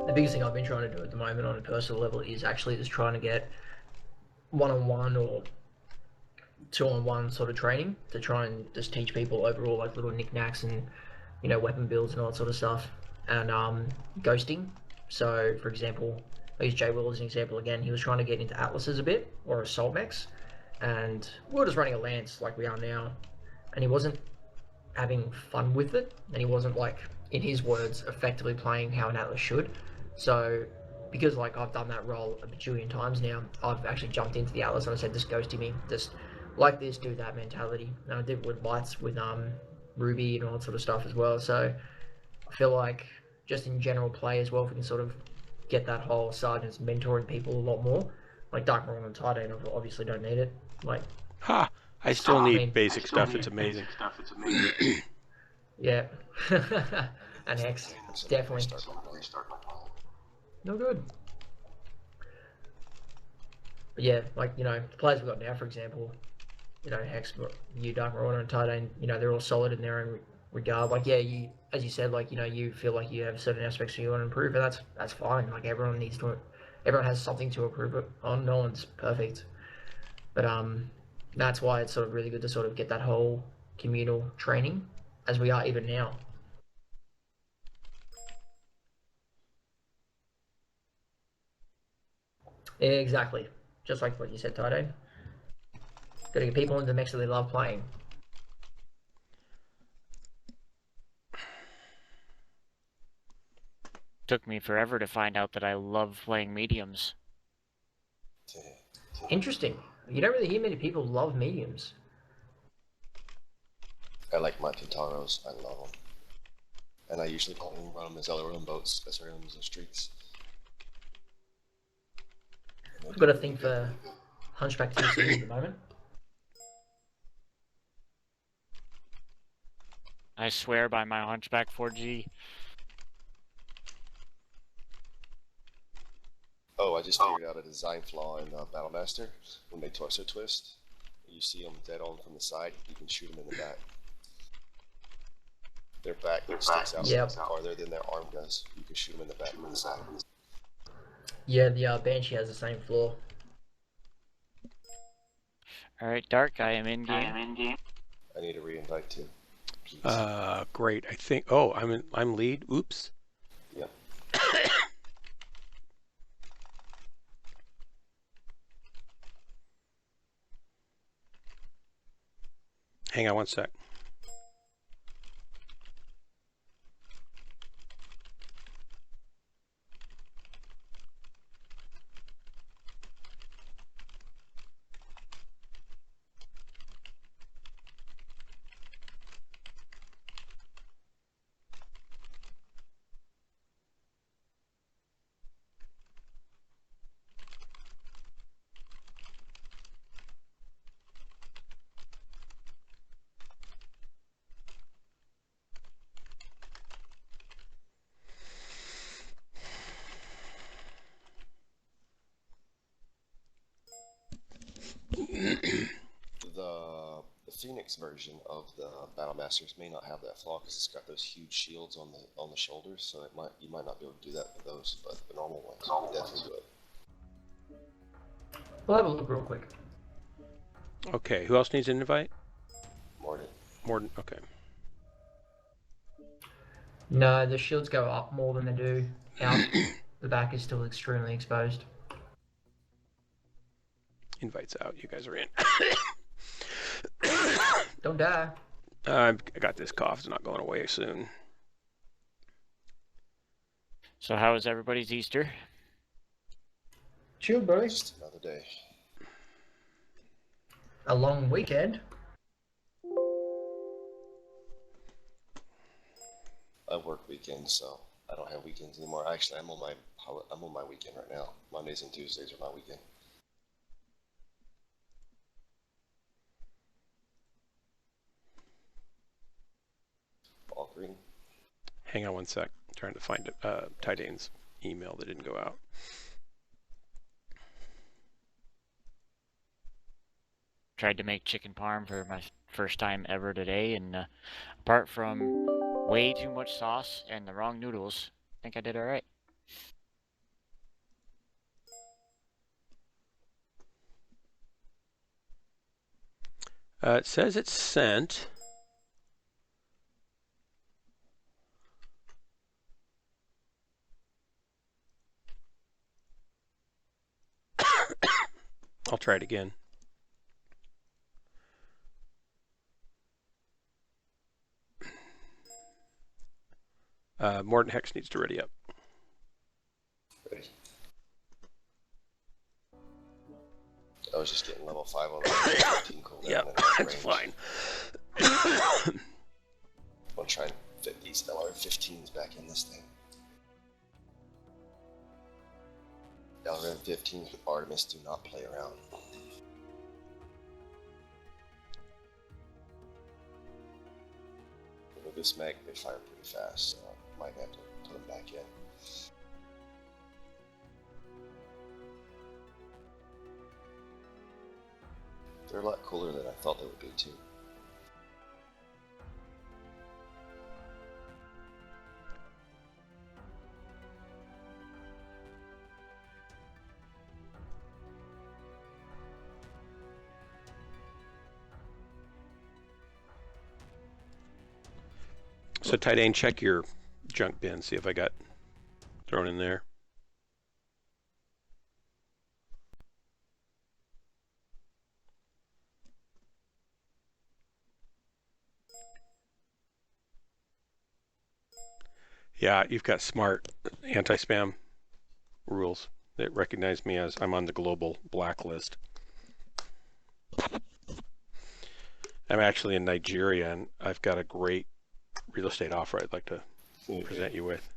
The biggest thing I've been trying to do at the moment on a personal level is actually just trying to get one-on-one or two-on-one sort of training to try and just teach people overall, like little knickknacks and, you know, weapon builds and all that sort of stuff. And ghosting. So, for example, I use Jay Will as an example again. He was trying to get into Atlases a bit, or Assault Mechs, and we were just running a Lance like we are now, and he wasn't having fun with it, and he wasn't, like, in his words, effectively playing how an Atlas should. So, because like I've done that role a bajillion times now, I've actually jumped into the Atlas and I said, "This goes to me, just like this, do that" mentality. And I did it with lights, with Ruby and all that sort of stuff as well. So I feel like just in general play as well, if we can sort of get that whole sergeant's mentoring people a lot more. Like Dark Marauder and Titan obviously don't need it. Like,
Ha! I still
I
need
mean,
basic stuff. It's amazing.
yeah, and Hex
Damn, somebody
definitely
restart my plane.
no good. But yeah, like the players we've got now, for example, Hex, you, Dark Marauder, and Titan, they're all solid in their own regard. Like, yeah, you, as you said, like, you feel like you have certain aspects you want to improve, and that's fine. Like, everyone has something to improve it on. No one's perfect, but that's why it's sort of really good to sort of get that whole communal training, as we are even now. Exactly, just like what you said, Titan. Got to get people into the mechs that they love playing.
Took me forever to find out that I love playing mediums.
Interesting. You don't really hear many people love mediums.
I like my Kintaros. I love them. And I usually don't run them as other run boats, as run them as streaks.
I've got a thing for Hunchback TC at the moment.
I swear by my Hunchback 4G.
Oh, I just figured out a design flaw in Battlemaster. When they torso twist, you see them dead on from the side, you can shoot them in the back. Their back sticks out farther than their arm does. You can shoot them in the back from the side.
Yeah, the Banshee has the same flaw.
Alright, Dark, I am in game.
I need a re-invite too. Please.
Great. I think. Oh, I'm lead. Oops.
Yep.
Hang on one sec.
The Phoenix version of the Battlemasters may not have that flaw because it's got those huge shields on the shoulders, so you might not be able to do that with those, but the normal ones you can definitely do it.
We'll have a look real quick.
Okay. Who else needs an invite?
Morden.
Morden. Okay.
No, the shields go up more than they do out. The back is still extremely exposed.
Invites out. You guys are in.
Don't die.
I got this cough. It's not going away soon.
So how was everybody's Easter?
Chill, bro.
Just another day.
A long weekend.
I work weekends, so I don't have weekends anymore. Actually, I'm on my weekend right now. Mondays and Tuesdays are my weekend. Ball green.
Hang on one sec. I'm trying to find Tidane's email that didn't go out.
Tried to make chicken parm for my first time ever today, and apart from way too much sauce and the wrong noodles, I think I did alright.
It says it's sent. I'll try it again. Morton Hex needs to ready up.
I was just getting level 5 on the 15 cooldown.
Yeah,
and
that's
range.
fine.
I'll try and fit these LR15s back in this thing. LR15 Artemis do not play around. With this mech, they fire pretty fast, so I might have to put them back in. They're a lot cooler than I thought they would be, too.
So Tidane, check your junk bin, see if I got thrown in there. Yeah, you've got smart anti-spam rules that recognize me as I'm on the global blacklist. I'm actually in Nigeria, and I've got a great real estate offer I'd like to present you with.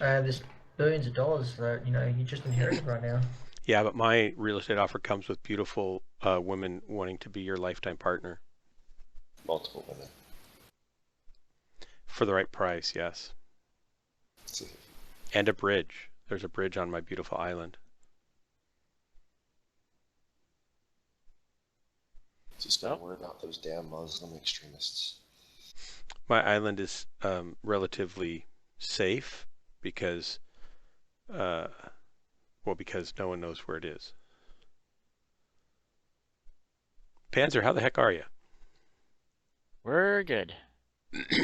There's billions of dollars that you just inherited right now.
Yeah, but my real estate offer comes with beautiful women wanting to be your lifetime partner.
Multiple women.
For the right price, yes. And a bridge. There's a bridge on my beautiful island.
Just gotta worry about those damn Muslim extremists.
My island is relatively safe because, because no one knows where it is. Panzer, how the heck are you?
We're good.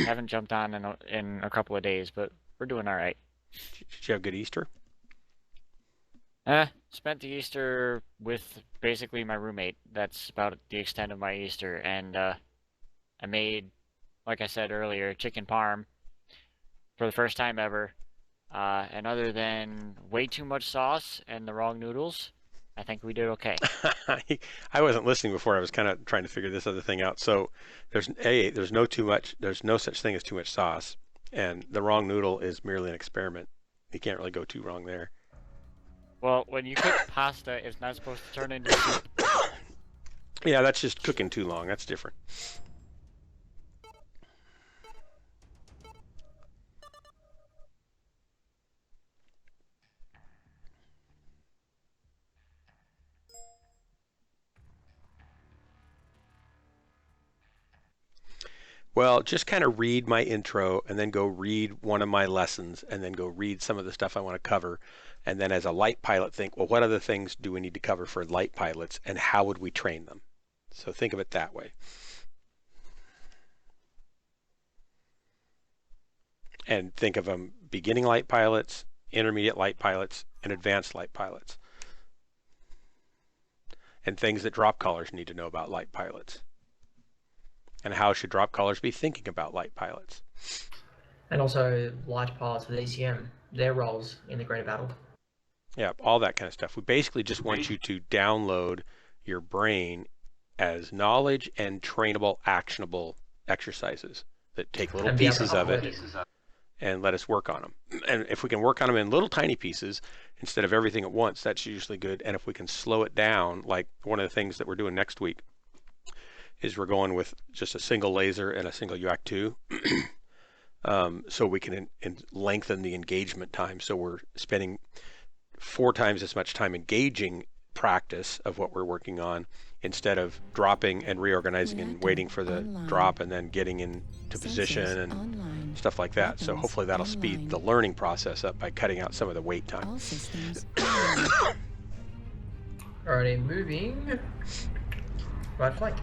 Haven't jumped on in a couple of days, but we're doing all right.
Did you have a good Easter?
Spent the Easter with basically my roommate. That's about the extent of my Easter, and I made, like I said earlier, chicken parm for the first time ever. And other than way too much sauce and the wrong noodles, I think we did okay.
I wasn't listening before. I was kind of trying to figure this other thing out. So there's no such thing as too much sauce, and the wrong noodle is merely an experiment. You can't really go too wrong there.
Well, when you cook pasta, it's not supposed to turn into soup.
Yeah, that's just cooking too long. That's different. Well, just kind of read my intro and then go read one of my lessons and then go read some of the stuff I want to cover. And then as a light pilot, think, well, what other things do we need to cover for light pilots and how would we train them? So think of it that way. And think of them beginning light pilots, intermediate light pilots, and advanced light pilots. And things that drop callers need to know about light pilots. And how should drop callers be thinking about light pilots?
And also light pilots with ECM, their roles in the greater battle.
Yeah, all that kind of stuff. We basically just want you to download your brain as knowledge and trainable, actionable exercises that take little pieces of it and let us work on them. And if we can work on them in little tiny pieces instead of everything at once, that's usually good. And if we can slow it down, like one of the things that we're doing next week is we're going with just a single laser and a single UAC2 so we can lengthen the engagement time. So we're spending 4 times as much time engaging practice of what we're working on instead of dropping and reorganizing and waiting for the drop and then getting into position and stuff like that. So hopefully that'll speed the learning process up by cutting out some of the wait time.
Alrighty, moving. Right flank.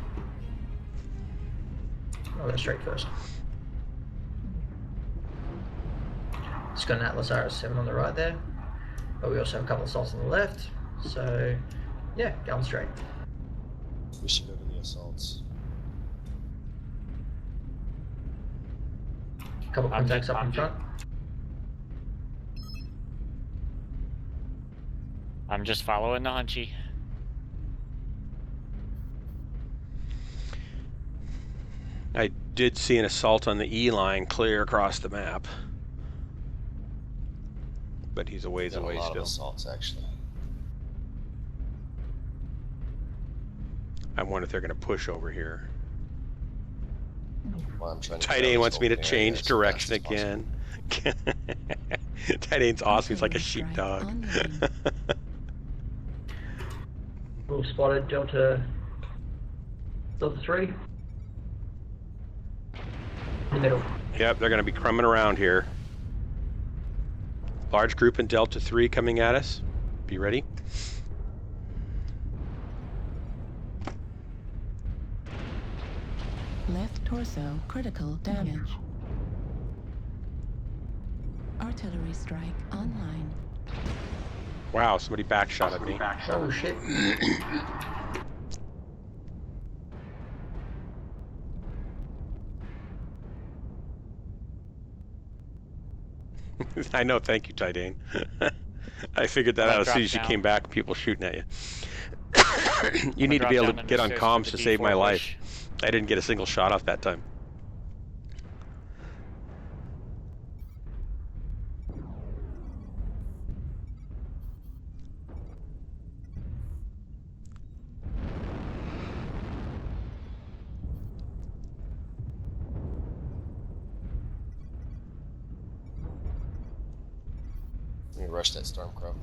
I'll go straight first. Just got an Atlas RS7 on the right there, but we also have a couple of assaults on the left, so yeah, going straight.
We should go to the assaults.
Couple of contacts up in front.
I'm just following the hunchy.
I did see an assault on the E line clear across the map. But he's a ways
Got
away
a lot
still.
of assaults, actually.
I wonder if they're going to push over here.
Well, I'm trying to
Tidane wants me to
open
change
area as
direction
fast as
again. Tidane's awesome. He's like a sheepdog.
We've spotted Delta 3. In the middle.
Yep, they're going to be crumbing around here. Large group in Delta 3 coming at us. Be ready.
Left torso, critical damage. Artillery strike online.
Wow, somebody backshot at me.
Oh shit.
I know, thank you, Tidane. I figured that out as soon as you came back, people shooting at you. You need to be able to get on comms to save my life. I didn't get a single shot off that time.
You rush that Stormcrow.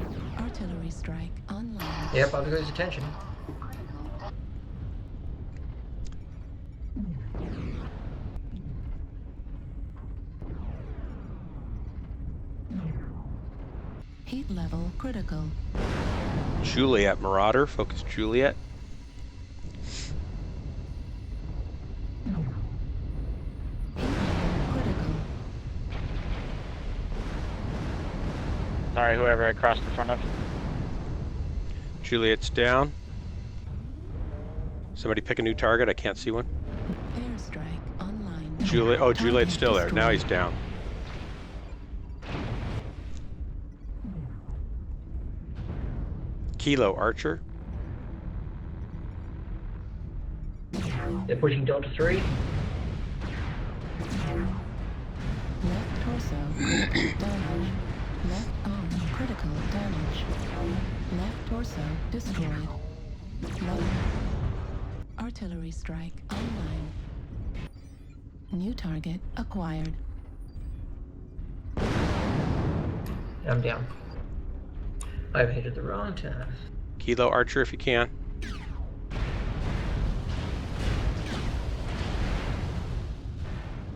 Artillery strike online.
Yep, I've got his attention.
Heat level critical.
Juliet, Marauder, focus Juliet.
Heat level critical.
Sorry, whoever I crossed in front of.
Juliet's down. Somebody pick a new target. I can't see one.
Airstrike online.
Juliet. Oh, Juliet's
Target
still there. Now he's
destroyed.
down. Kilo Archer.
They're pushing Delta 3.
Left torso, critical damage. Left arm, critical damage. Left torso, destroyed. Left. Artillery strike online. New target acquired.
I'm down. I've hit at the wrong time.
Kilo Archer if you can.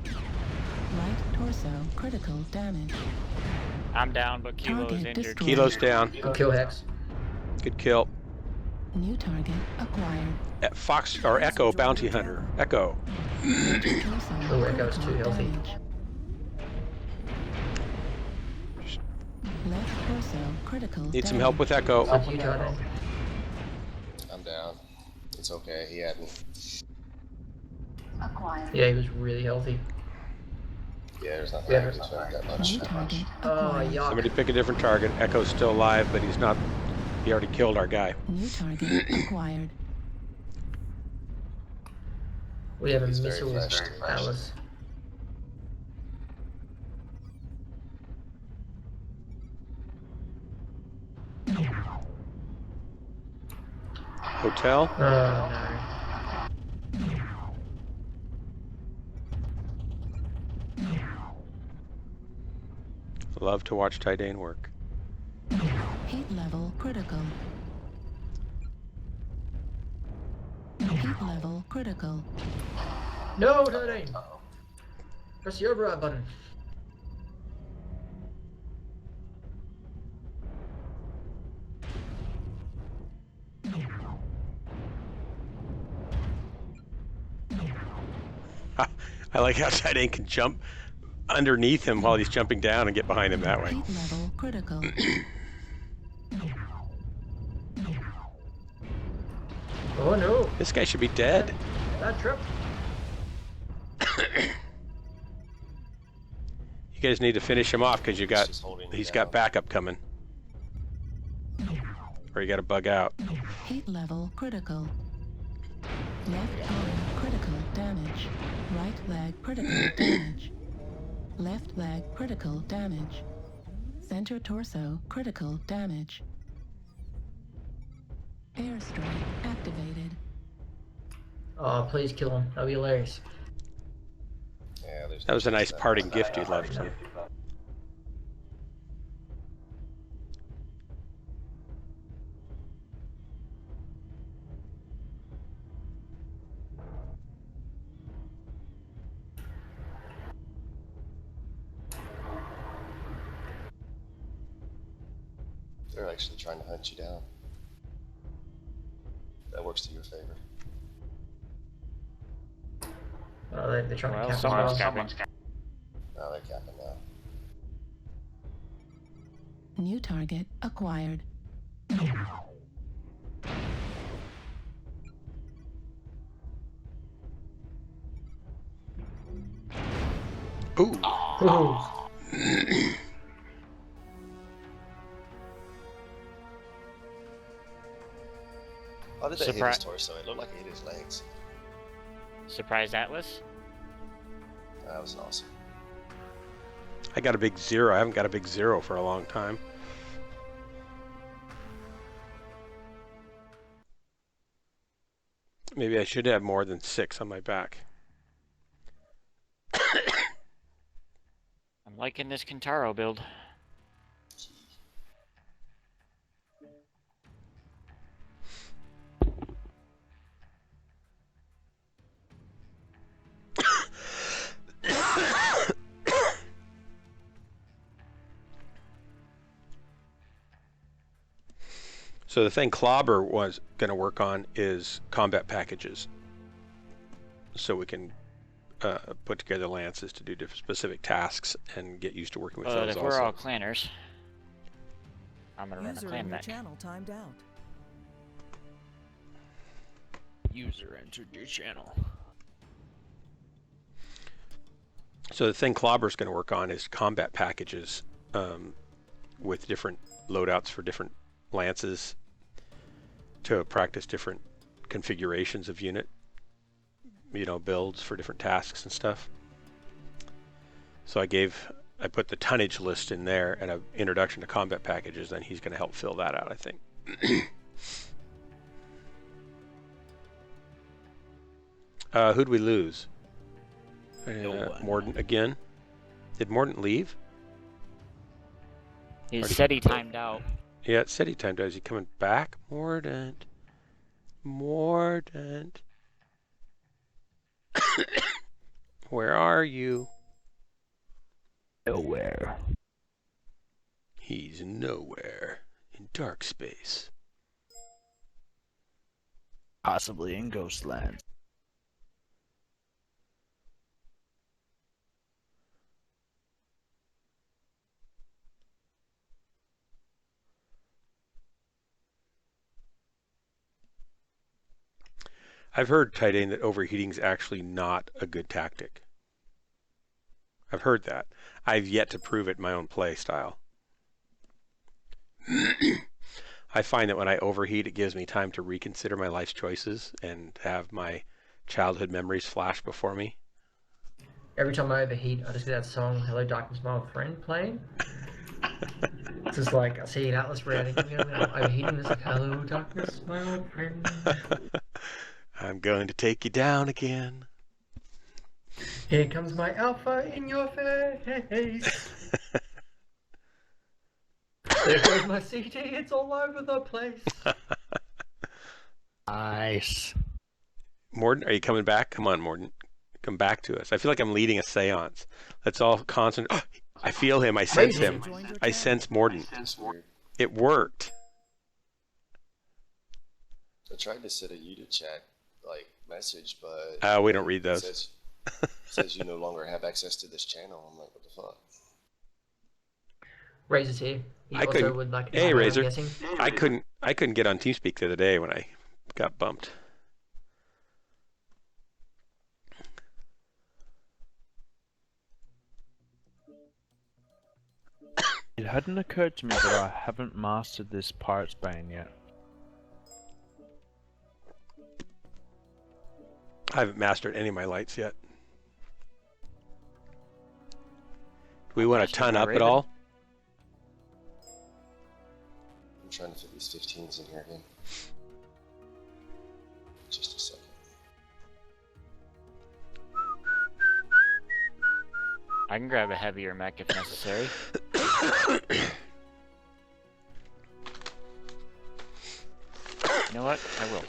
Right torso, critical damage.
I'm down, but Kilo's
Target
injured.
destroyed.
Kilo's down.
Good kill, Hex.
Good kill.
New target acquired.
Fox or Echo Bounty Hunter. Echo.
Center torso,
Oh, Echo's
critical
too healthy.
damage. Left torso, critical
Need some help with Echo.
Up you, Tidane.
I'm down. It's okay. He had me.
Yeah, he was really healthy.
Yeah, there's nothing
Yeah,
I can
there's
do
nothing
that
I
much.
New target
Oh,
acquired.
yuck.
Somebody pick a different target. Echo's still alive, but he's not. He already killed our guy.
New target acquired.
We have a
He's very
missile
fresh,
with
too.
Atlas.
Hotel.
Oh no.
Love to watch Tidane work.
Heat level critical. Heat level critical.
No, Tidane! Press the override button.
I like how Tidane can jump underneath him while he's jumping down and get behind him that way.
Heat level critical.
Oh no!
This guy should be dead.
Bad trip.
You guys need to finish him off because
just holding him
he's
down.
got backup coming. Or you got to bug out.
Heat level critical. Left arm critical damage. Right leg critical damage. Left leg critical damage. Center torso critical damage. Airstrike activated.
Oh, please kill him. That'd be hilarious.
Yeah, there's
That was a nice
that.
parting gift you left him.
They're actually trying to hunt you down. That works to your favor.
Oh, they're trying
Well,
to cap
someone's
us.
capping.
Now they're capping now.
New target acquired.
Ooh.
Ooh.
How did that hit his
Surprise.
torso? It looked like it hit his legs.
Surprise Atlas?
That was awesome.
I got a big 0. I haven't got a big 0 for a long time. Maybe I should have more than 6 on my back.
I'm liking this Kintaro build.
So the thing Clobber was going to work on is combat packages. So we can put together lances to do different specific tasks and get used to working with
But
those
if
also.
we're all clanners, I'm gonna run a
User
clan
in your
mech.
channel timed out.
User entered your channel.
So the thing Clobber's going to work on is combat packages with different loadouts for different lances to practice different configurations of unit, builds for different tasks and stuff. So I put the tonnage list in there and an introduction to combat packages, and he's going to help fill that out, I think. Who'd we lose? Mordant again? Did Mordant leave?
He
Already-
said he timed out.
Yeah, it said he timed out. Is he coming back? Mordant. Mordant. Where are you?
Nowhere.
He's nowhere. In dark space.
Possibly in Ghostland.
I've heard, Tidane, that overheating's actually not a good tactic. I've heard that. I've yet to prove it in my own play style. I find that when I overheat, it gives me time to reconsider my life's choices and have my childhood memories flash before me.
Every time I overheat, I just get that song "Hello Darkness, My Old Friend" playing. It's just like I see an Atlas routing, I'm overheating. It's like "Hello Darkness, my old friend."
I'm going to take you down again.
Here comes my alpha in your face. There goes my CD. It's all over the place.
Nice.
Mordant, are you coming back? Come on, Mordant. Come back to us. I feel like I'm leading a seance. Let's all concentrate. Oh, I feel him. I sense him. I sense Mordant.
It's weird.
It worked.
I tried to set a YouTube chat message, but
We don't read
it
those.
says you no longer have access to this channel. I'm like, what the fuck?
Razor's here. He
I
also
couldn't-
would like.
Hey,
I'm
Razor.
guessing.
I couldn't get on TeamSpeak the other day when I got bumped.
It hadn't occurred to me that I haven't mastered this Pirate's Bane yet.
I haven't mastered any of my lights yet. Do we want to
Mastered
ton
my
up at
Raven.
all?
I'm trying to fit these 15s in here again. Just a second.
I can grab a heavier mech if necessary. You know what? I will.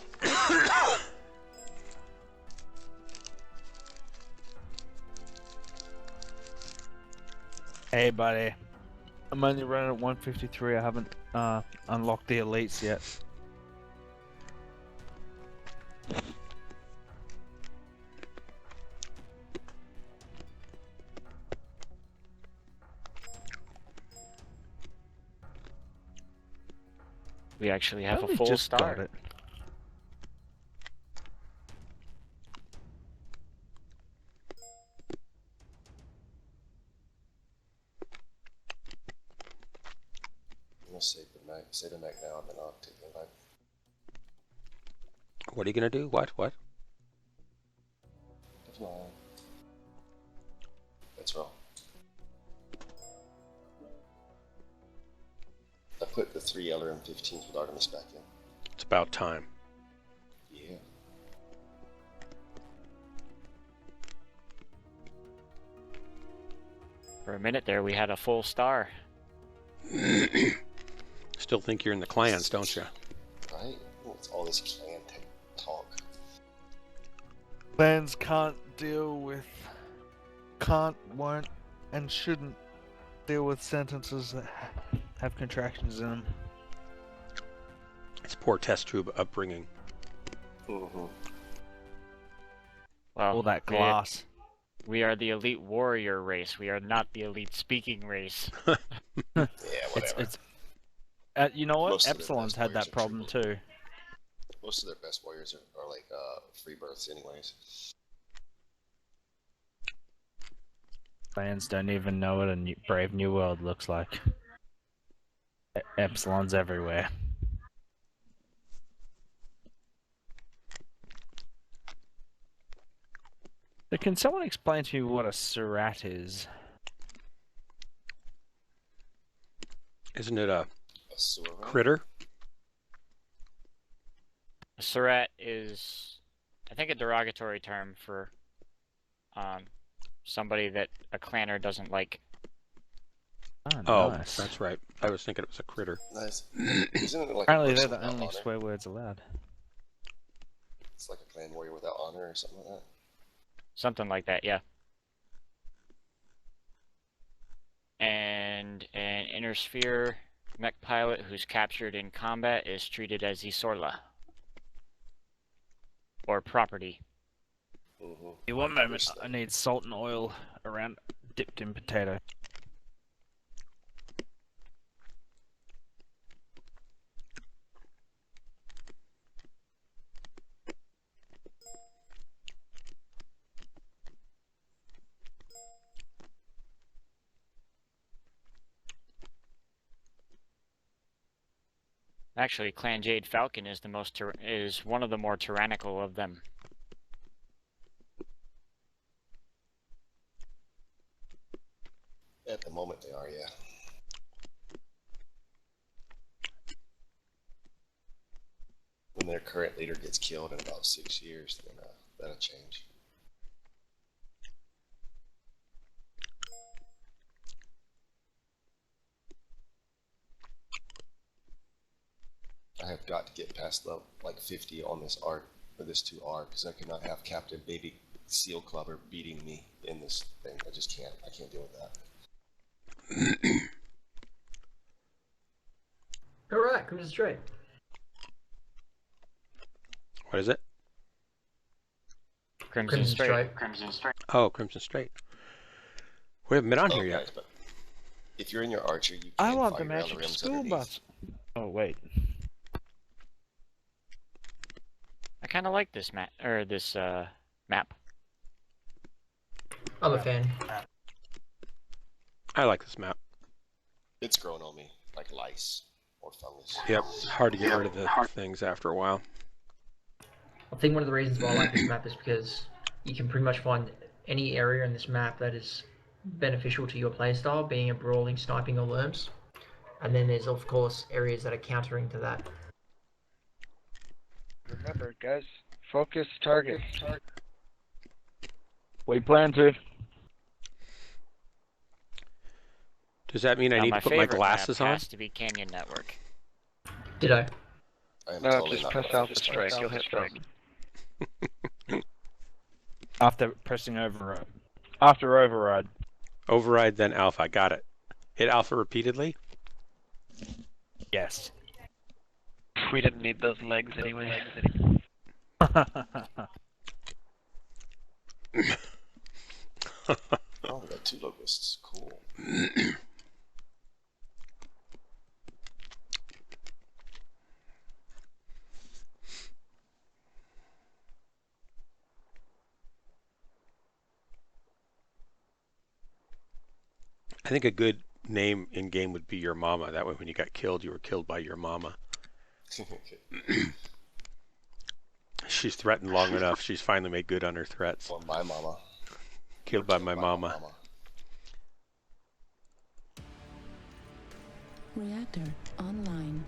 Hey, buddy. I'm only running at 153. I haven't unlocked the elites yet.
We actually have a
Only
full
just got
star.
it.
I'm gonna save the Mech now, and then I'll take the live.
What are you gonna do? What?
Come on. That's wrong. I put the 3 LRM-15s with Artemis back in.
It's about time.
Yeah.
For a minute there, we had a full star.
Still think you're in the clans, don't you?
Right? What's all this clan talk?
Clans can't deal with, won't, and shouldn't deal with sentences that have contractions in them.
It's poor test tube upbringing.
Mm-hmm.
Well,
All that glass.
we are the elite warrior race. We are not the elite speaking race.
Yeah, whatever.
It's you know what?
Most of their
Epsilon's
best
had
warriors
that
are
problem
true
too.
Most of their best warriors are like free births anyways.
Clans don't even know what a Brave New World looks like. Epsilon's everywhere. So can someone explain to me what a Surat is?
Isn't it a
A sewer rat?
critter?
A Surat is, I think, a derogatory term for somebody that a clanner doesn't like.
Oh,
Nice.
that's right. I was thinking it was a critter.
Nice. Isn't it like
Apparently
a
they're
person
the
without
only
honor?
swear words allowed.
It's like a clan warrior without honor or something like that.
Something like that, yeah. And an inner sphere mech pilot who's captured in combat is treated as Isorla. Or property.
Mm-hmm.
Yeah, one moment, I need salt and oil around dipped in potato.
Actually, Clan Jade Falcon is is one of the more tyrannical of them.
At the moment they are, yeah. When their current leader gets killed in about 6 years, then that'll change. I have got to get past level like 50 on this arc, or this 2R, because I cannot have Captain Baby Seal Clubber beating me in this thing. I just can't. I can't deal with that.
Alright, Crimson Straight.
What is it?
Crimson Straight.
Oh, Crimson Straight. We haven't been on here
guys,
yet.
but if you're in your archer, you
I
can
want
fire
the
around
magic
rims
school
underneath.
bus. Oh wait.
I kind of like this map, map.
I'm a fan.
I like this map.
It's growing on me like lice or fungus.
Yep, hard to get rid of the things after a while.
I think one of the reasons why I like this map is because you can pretty much find any area in this map that is beneficial to your playstyle, being a brawling, sniping, or lerms. And then there's, of course, areas that are countering to that.
Remember, guys, focus target.
We plan to.
Does that mean I
Now,
need
my
to put my
favorite
glasses
map
on?
has to be Canyon Network.
Ditto.
I am
No,
totally
just
not
press
gonna
Alpha
focus
Strike.
targets.
You'll hit strike.
After pressing override. After override.
Override, then alpha. Got it. Hit alpha repeatedly?
Yes.
We didn't need those legs anyway.
Oh, we got 2 locusts. Cool.
I think a good name in game would be your mama. That way when you got killed, you were killed by your mama. She's threatened long enough. She's finally made good on her threats.
Or my mama.
Killed by my mama.
Reactor online.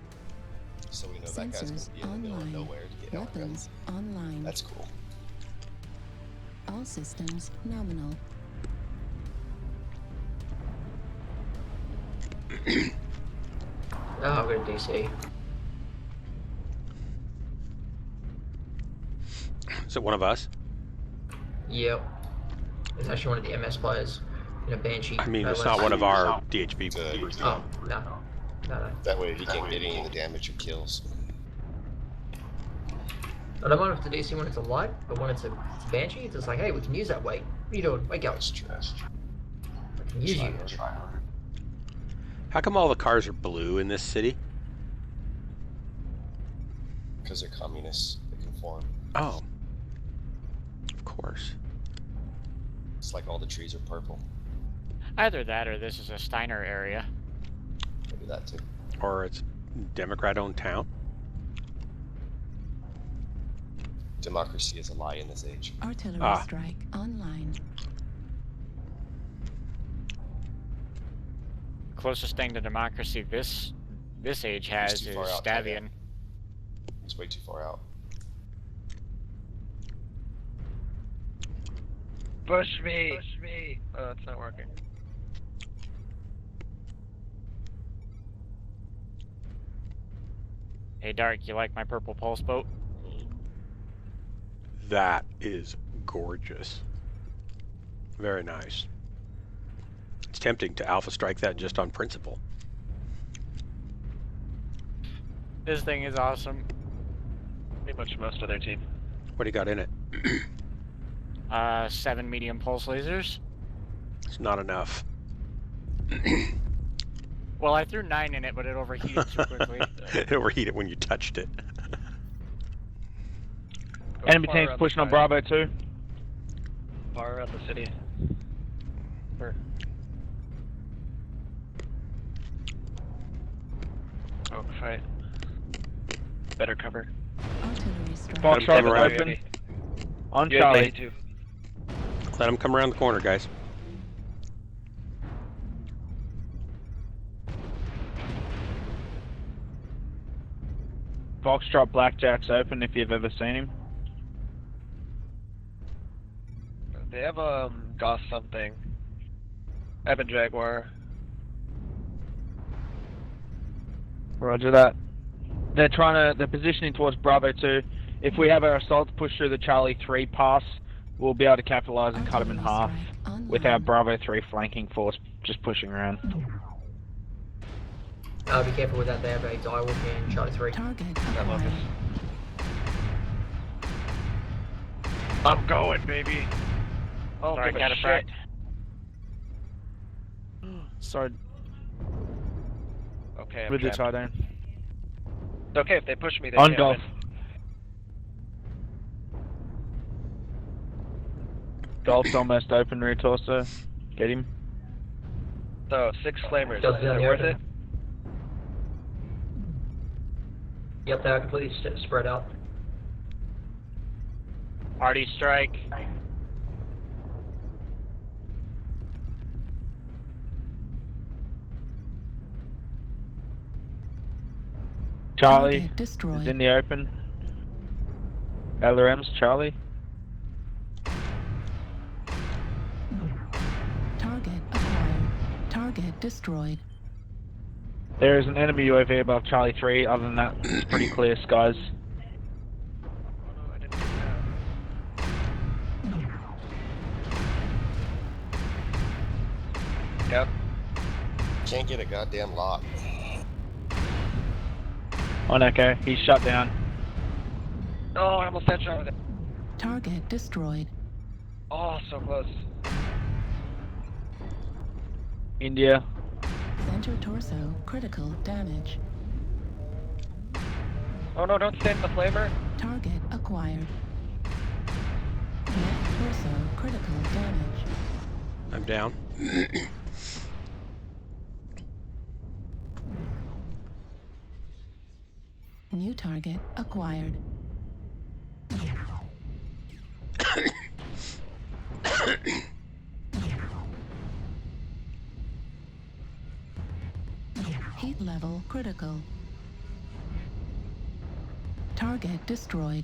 So we know that guy's going
Sensors
to be in the middle of
online.
nowhere to get out
Weapons online.
That's cool.
All systems nominal.
Oh, I'm going to DC.
Is it one of us?
Yep. It's actually one of the MS players in a Banshee.
I mean, it's not one of our DHB.
Good.
Oh, no. No.
That way he can't get any of the damage or kills.
I don't mind if the DC when it's a light, but when it's a Banshee, it's just like, hey, we can use that weight. What are you doing? Wake up.
That's trash.
I can use you.
How come all the cars are blue in this city?
Because they're communists. They conform.
Oh. Of course.
It's like all the trees are purple.
Either that or this is a Steiner area.
Maybe that too.
Or it's Democrat-owned town.
Democracy is a lie in this age.
Artillery strike online.
Closest thing to democracy this age has
too
is
far out,
Stavian.
It's way too far out.
Push me! Push me! Oh, it's not working.
Hey Dark, you like my purple pulse boat?
That is gorgeous. Very nice. It's tempting to alpha strike that just on principle.
This thing is awesome.
Pretty much most of their team.
What do you got in it?
7 medium pulse lasers.
It's not enough.
Well, I threw 9 in it, but it overheated too quickly.
It overheated when you touched it.
Enemy team's pushing on Bravo 2.
Far around the city. Oh, fight. Better cover.
Artillery strike.
Fox
Come
Trap
around.
open. On
You have
Charlie.
82.
Let them come around the corner, guys.
Foxtrot Blackjack's open if you've ever seen him.
They have Goss something. Evan Jaguar.
Roger that. They're positioning towards Bravo 2. If we have our assault push through the Charlie 3 pass, we'll be able to capitalize and cut them in half with our Bravo 3 flanking force just pushing around.
Be careful with that. They have a direwolf in Charlie 3.
Target
That locus.
acquired.
I'm going, baby. Oh,
Sorry,
give a
cataphract.
shit.
Sorry,
Okay, I'm
with the
trapped.
tie down.
It's okay if they push me. They
On
can't
golf.
win.
Golf's almost open, rear torso. Get him.
So 6 flamers. Is
Does
it
that
worth
work?
it?
Yep, they are completely spread out.
Party strike.
Charlie
Target destroyed.
is in the open. LRM's Charlie.
Target acquired. Target destroyed.
There is an enemy UAV above Charlie 3. Other than that, it's pretty clear skies.
Yep.
Can't get a goddamn lock.
On Echo, he's shut down.
Oh, I almost headshot with it.
Target destroyed.
Oh, so close.
India.
Center torso critical damage.
Oh no, don't stand in the flamer.
Target acquired. Left torso critical damage.
I'm down.
New target acquired. Heat level critical. Target destroyed.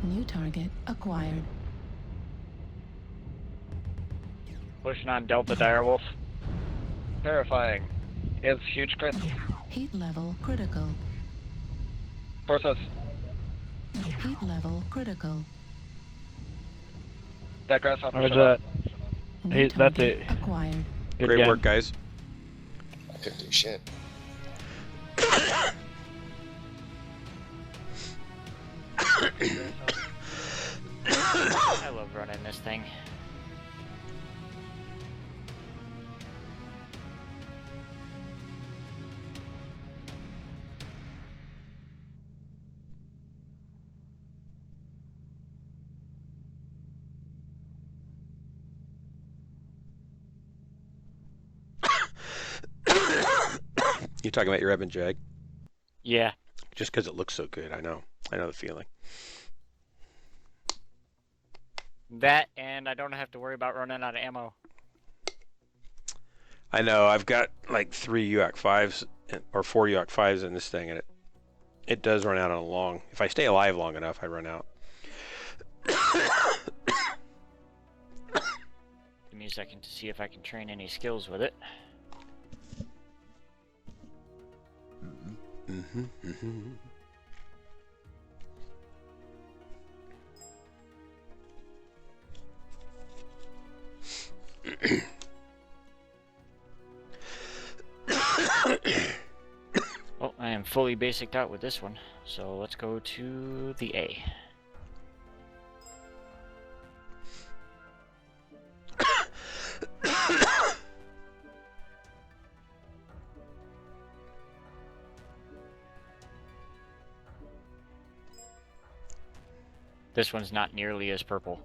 New target acquired.
Pushing on Delta Direwolf.
Terrifying. He has huge crits.
Heat level critical.
Torsos.
Heat level critical.
That grasshopper
Where's
shut up.
that?
New
That's
target
it.
acquired.
Good
Great
game.
work, guys.
I couldn't do shit.
I love running this thing.
You talking about your Evan Jag?
Yeah.
Just because it looks so good, I know. I know the feeling.
That, and I don't have to worry about running out of ammo.
I know. I've got like 3 UAC 5s or 4 UAC 5s in this thing, and it does run out on a long. If I stay alive long enough, I run out.
Give me a second to see if I can train any skills with it. Well, I am fully basiced out with this one, so let's go to the A. This one's not nearly as purple.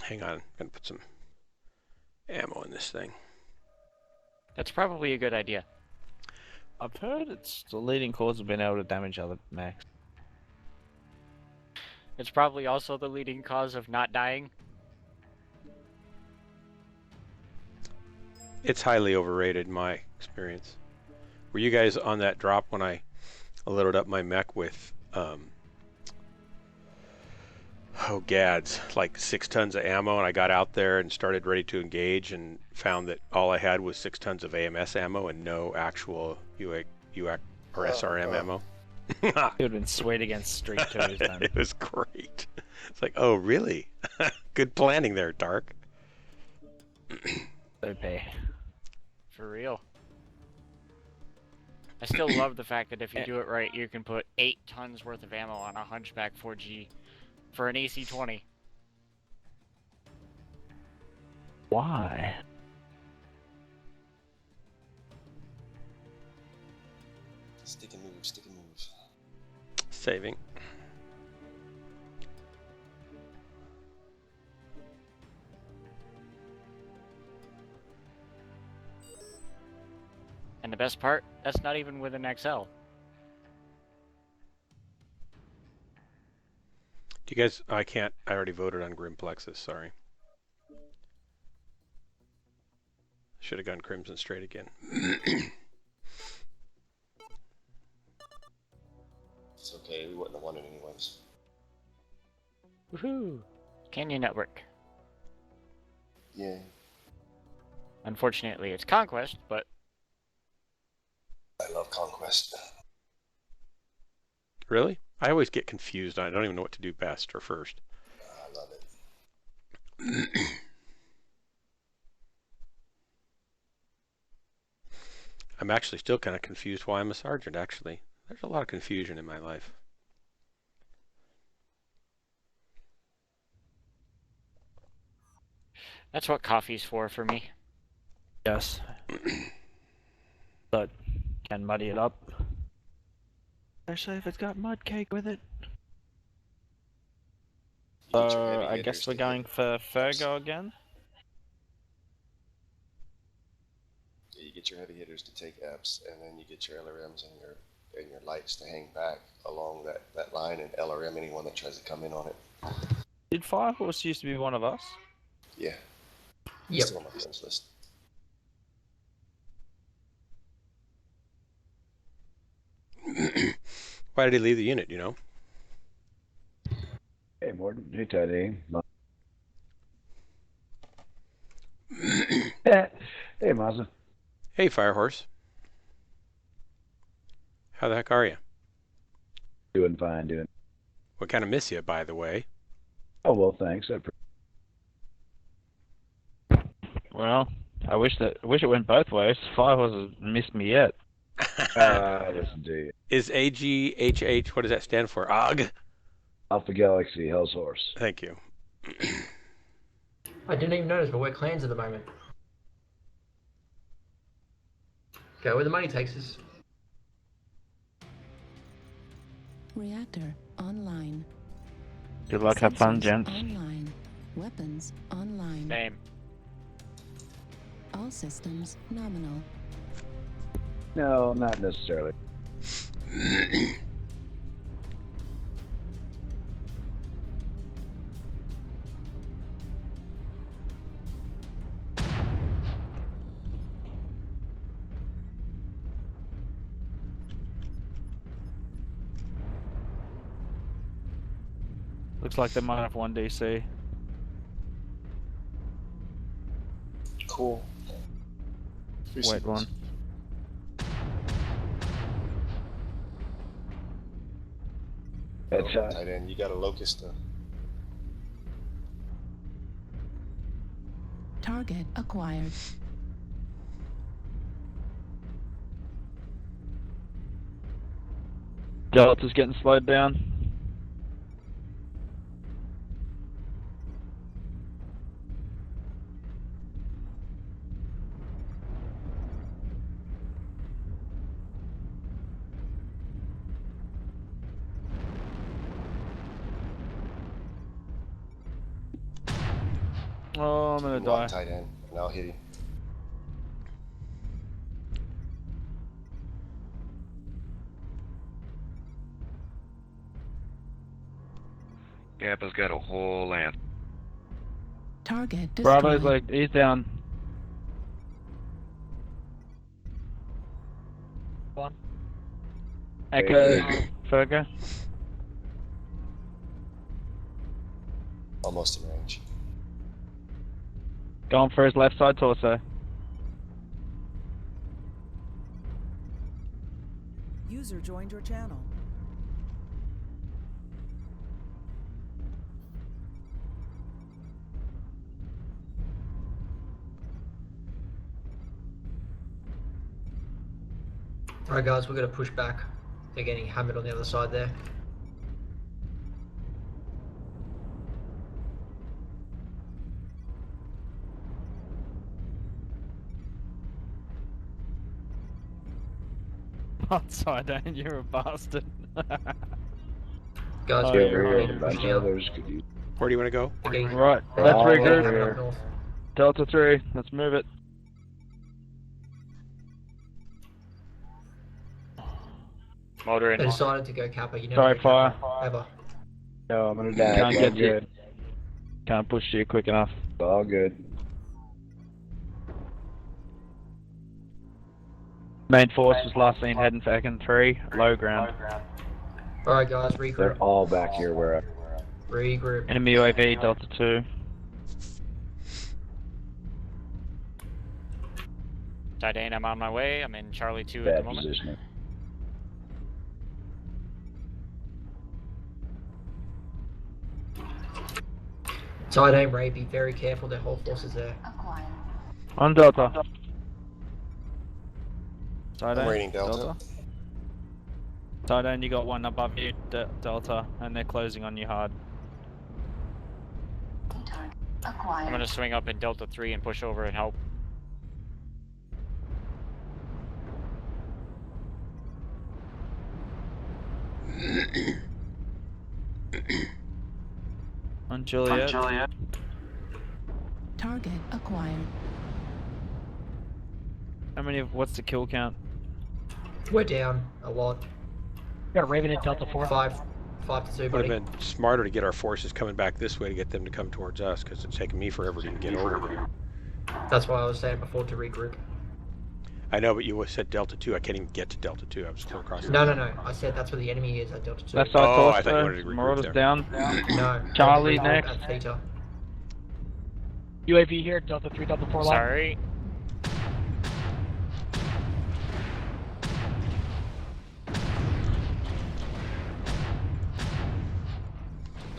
Hang on. I'm going to put some ammo in this thing.
That's probably a good idea.
I've heard it's the leading cause of being able to damage other mechs.
It's probably also the leading cause of not dying.
It's highly overrated in my experience. Were you guys on that drop when I loaded up my mech with, oh gads, like 6 tons of ammo, and I got out there and started ready to engage and found that all I had was 6 tons of AMS ammo and no actual UAC or SRM ammo.
It would have been swayed against straight toes then.
It was great. It's like, oh really? Good planning there, Dark.
Okay.
For real. I still love the fact that if you do it right, you can put 8 tons worth of ammo on a Hunchback 4G for an AC-20.
Why?
Stick and move, stick and move.
Saving.
And the best part, that's not even with an XL.
Do you guys? I can't. I already voted on Grimplexus. Sorry. Should have gone Crimson straight again.
It's okay. We wouldn't have won it anyways.
Woohoo! Canyon Network.
Yeah.
Unfortunately, it's Conquest, but
I love Conquest.
Really? I always get confused. I don't even know what to do best or first.
I love it.
I'm actually still kind of confused why I'm a sergeant, actually. There's a lot of confusion in my life.
that's what coffee's for me.
Yes. But can muddy it up. Especially if it's got mud cake with it.
You get your
So
heavy
I
hitters
guess we're
to
going
hit.
for Fergo again.
Yeah, you get your heavy hitters to take Fs, and then you get your LRMs and your lights to hang back along that line and LRM anyone that tries to come in on it.
Did Firehorse used to be one of us?
Yeah.
Yep.
Still on my friends list.
Why did he leave the unit, you know?
Hey, Morton. Hey, Teddy. Hey, Mazza.
Hey, Firehorse. How the heck are you?
Doing fine, doing.
We kind of miss you, by the way.
Oh, well, thanks.
Well, I wish it went both ways. Firehorse has missed me yet.
Listen to you.
Is AGHH, what does that stand for? AG?
Alpha Galaxy, Hell's Horse.
Thank you.
I didn't even notice, but we're clans at the moment. Go where the money takes us.
Reactor online.
Good luck, have fun,
Sensors
gents.
Online. Weapons online.
Same.
All systems nominal.
No, not necessarily.
Looks like they might have one DC.
Cool.
Wait, one.
That's
Tight end. You got a locust.
Target acquired.
Delta's getting slowed down. Oh, I'm gonna die.
Tight end, and I'll hit him.
Kappa's got a whole land.
Target destroyed.
Bravo's like, he's down.
One.
Echo, Fergo.
Almost in range.
Going for his left side torso.
User joined your channel.
Alright guys, we're gonna push back. They're getting hammered on the other side there.
Outside, and you're a bastard.
Guys,
Oh,
we're
you're
ready
right.
to
A
push
bunch of
out.
others could use.
Where do you want to go?
Okay.
Right,
We're
let's
all
regroup.
over
Up north.
Delta 3, let's move it.
Motor
They
in.
decided to go Kappa. You never
Sorry,
go
fire.
Kappa, ever.
No, I'm gonna die.
Can't
It's all
get you.
good.
Can't push you quick enough.
It's all good.
Main force was last seen heading for Ekin 3, low ground.
Alright, guys,
They're
regroup.
all back here where I.
Regroup.
Enemy UAV, Delta 2.
Tidane, I'm on my way. I'm in Charlie 2 at the
Bad
moment.
positioning.
Side aim, Ray, be very careful. Their whole force is there.
On Delta.
I'm rating Delta.
Tidane, you got one above you, Delta, and they're closing on you hard.
I'm gonna swing up in Delta 3 and push over and help.
On Juliet.
Target acquired.
How many of, what's the kill count?
We're down a lot.
Got a Raven at Delta 4.
5 to 2,
Would
buddy.
have been smarter to get our forces coming back this way to get them to come towards us, because it's taken me forever to even get over there.
That's why I was saying before to regroup.
I know, but you said Delta 2. I can't even get to Delta 2. I was still across.
No. I said that's where the enemy is at Delta 2.
Left side
Oh, I thought you
torso,
wanted to regroup
Marauder's
there.
down.
No.
Charlie
regroup
next.
at Theta.
UAV here, Delta 3, Delta 4 line.
Sorry.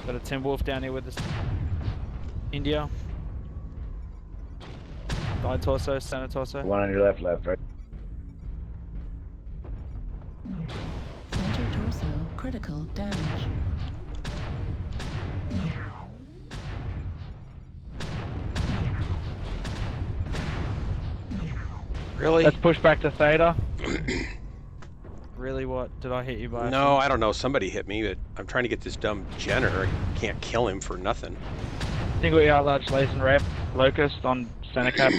Got a Tim Wolf down here with us. India. Side torso, center torso.
One on your left, right.
Center torso critical damage.
Really?
Let's push back to Theta. Really, what? Did I hit you by?
No, I don't know. Somebody hit me, but I'm trying to get this dumb Jenner. I can't kill him for nothing.
Single ER large laser rep. Locust on center cap.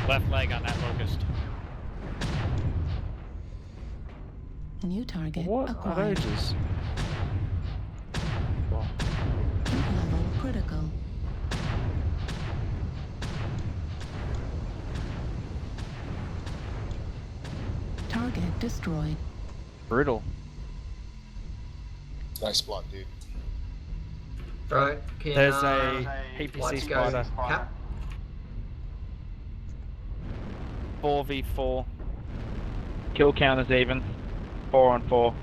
Left leg on that locust.
New target
What are
acquired.
those?
Heat level critical. Target destroyed.
Brutal.
Nice block, dude.
Right. Can,
There's a PPC
let's go
spider.
Cap.
4v4. Kill count is even. 4 on 4.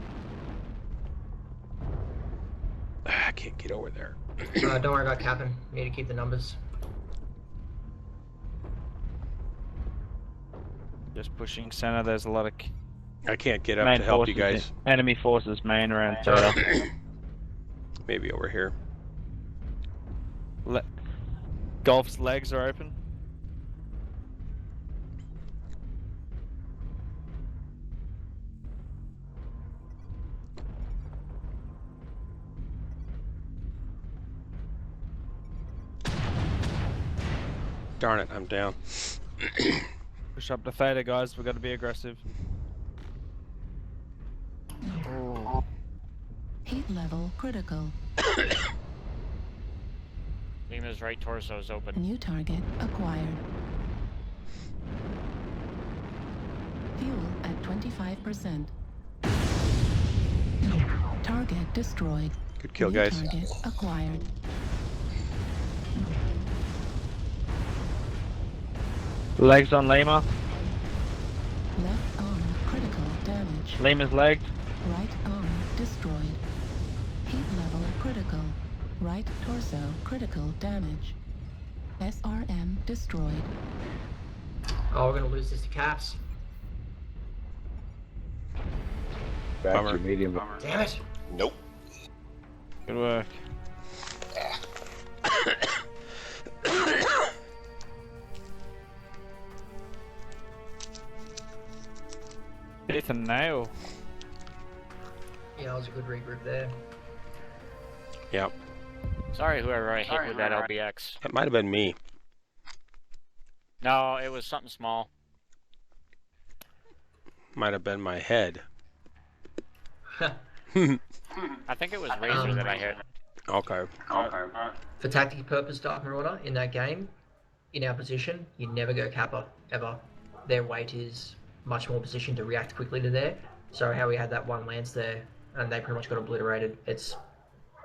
I can't get over there.
Don't worry about capping. Need to keep the numbers.
Just pushing center. There's a lot of
I can't get up
main
to help you
forces,
guys.
enemy forces main around Theta.
Maybe over here.
Golf's legs are open.
Darn it, I'm down.
Push up to Theta, guys. We've got to be aggressive.
Heat level critical.
Lima's right torso is open.
New target acquired. Fuel at 25%. Target destroyed.
Good kill,
New
guys.
Target acquired.
Legs on Lima.
Left arm critical damage.
Lima's legged.
Right arm destroyed. Heat level critical. Right torso critical damage. SRM destroyed.
Oh, we're gonna lose this to caps.
Back
Bummer.
to medium.
Damn it.
Nope.
Good work. Tooth and nail.
Yeah, that was a good regroup there.
Yep.
Sorry, whoever I hit with that LBX.
It might have been me.
No, it was something small.
Might have been my head.
I think it was Razor that I hit.
Okay.
For tactic purpose, Dark Marauder, in that game, in our position, you never go Kappa, ever. Their weight is much more positioned to react quickly to there. So how we had that one lance there, and they pretty much got obliterated, it's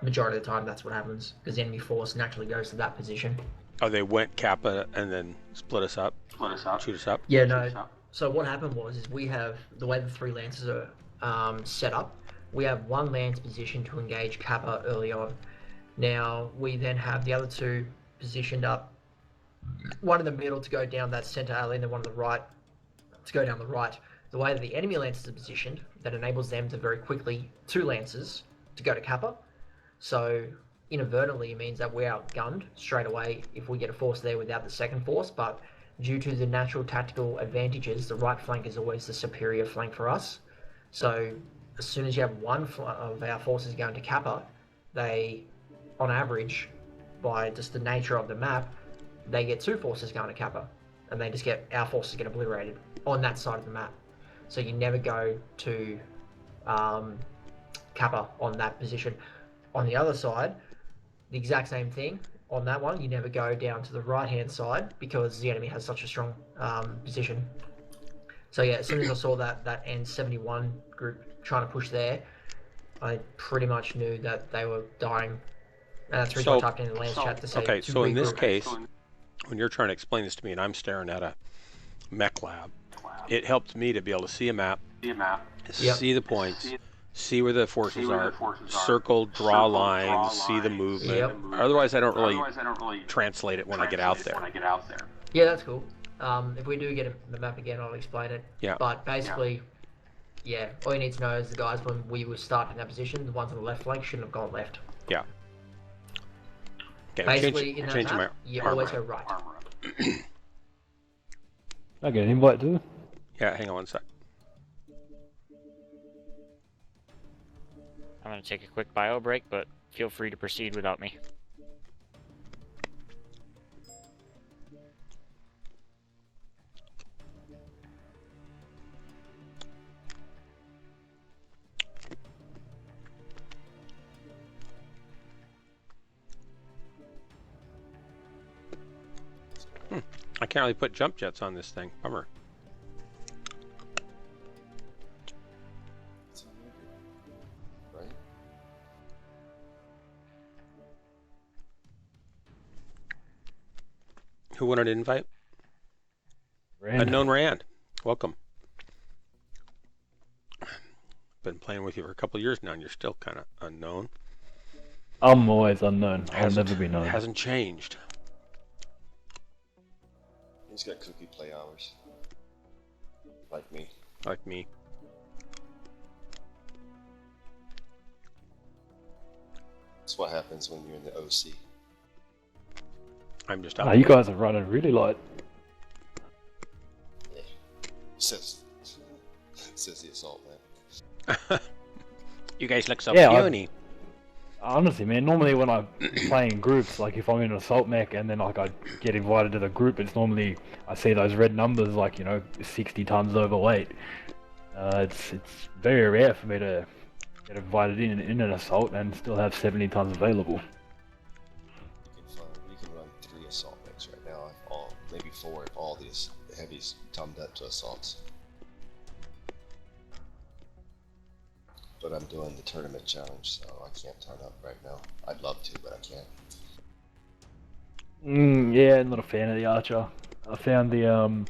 majority of the time that's what happens, because enemy force naturally goes to that position.
Oh, they went Kappa and then split us up? Shoot us up?
Yeah, no. So what happened was, is we have, the way the 3 lances are set up, we have 1 lance positioned to engage Kappa early on. Now, we then have the other 2 positioned up, one in the middle to go down that center alley, and then one on the right to go down the right. The way that the enemy lances are positioned, that enables them to very quickly, 2 lances, to go to Kappa. So, inadvertently, it means that we're outgunned straight away if we get a force there without the second force, but due to the natural tactical advantages, the right flank is always the superior flank for us. So, as soon as you have one of our forces going to Kappa, they, on average, by just the nature of the map, they get 2 forces going to Kappa, and they just get, our forces get obliterated on that side of the map. So you never go to Kappa on that position. On the other side, the exact same thing. On that one, you never go down to the right-hand side because the enemy has such a strong position. So yeah, as soon as I saw that N71 group trying to push there, I pretty much knew that they were dying. And that's the reason I typed in the Lance chat to say
okay,
to
so in this
regroup.
case, when you're trying to explain this to me and I'm staring at a mech lab, it helped me to be able to see a map, see the points, see where the forces are, circle, draw lines, see the movement.
Yep.
Otherwise, I don't really translate it when I get out there.
Yeah, that's cool. If we do get the map again, I'll explain it.
Yeah.
But basically, yeah, all you need to know is the guys, when we were starting that position, the ones on the left flank shouldn't have gone left.
Yeah. Okay,
Basically, in that map, you always go right.
I get an invite too.
Yeah, hang on one sec.
I'm going to take a quick bio break, but feel free to proceed without me.
I can't really put jump jets on this thing. Bummer.
Right?
Who wanted an invite?
Rand.
Unknown Rand. Welcome. Been playing with you for a couple of years now, and you're still kind of unknown.
I'm always unknown. I'll never be known.
Hasn't changed.
He's got cookie play hours. Like me.
Like me.
That's what happens when you're in the OC.
I'm just
Nah, you guys are running really light.
Yeah. Says the assault man.
You guys look so
Yeah,
puny.
Honestly, man, normally when I play in groups, like if I'm in an assault mech and then like I get invited to the group, it's normally I see those red numbers, like 60 tons overweight. It's very rare for me to get invited in an assault and still have 70 tons available.
You can run 3 assault mechs right now, maybe 4 if all these heavies turned up to assaults. But I'm doing the tournament challenge, so I can't turn up right now. I'd love to, but I can't.
Yeah, not a fan of the Archer. I found the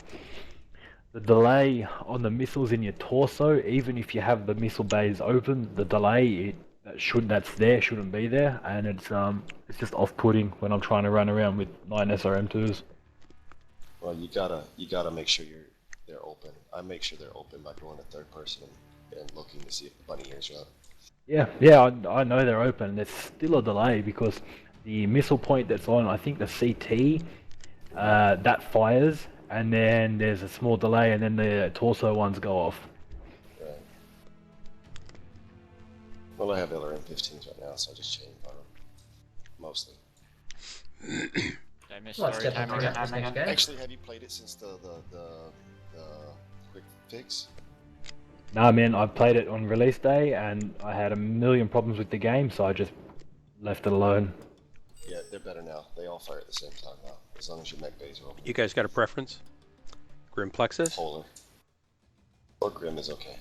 delay on the missiles in your torso, even if you have the missile bays open, the delay that's there shouldn't be there, and it's just off-putting when I'm trying to run around with 9 SRM2s.
Well, you gotta make sure they're open. I make sure they're open by going to third person and looking to see if the bunny ears are up.
Yeah, I know they're open. There's still a delay because the missile point that's on, I think the CT, that fires, and then there's a small delay, and then the torso ones go off.
Well, I have LRM-15s right now, so I just chain on them. Mostly.
Did I miss
Well,
story
step
time
on
again?
this next game.
Actually, have you played it since the quick fix?
Nah, man, I played it on release day and I had a million problems with the game, so I just left it alone.
Yeah, they're better now. They all fire at the same time now, as long as your mech bays are open.
You guys got a preference? Grim Plexus?
Polar. Or Grim is okay.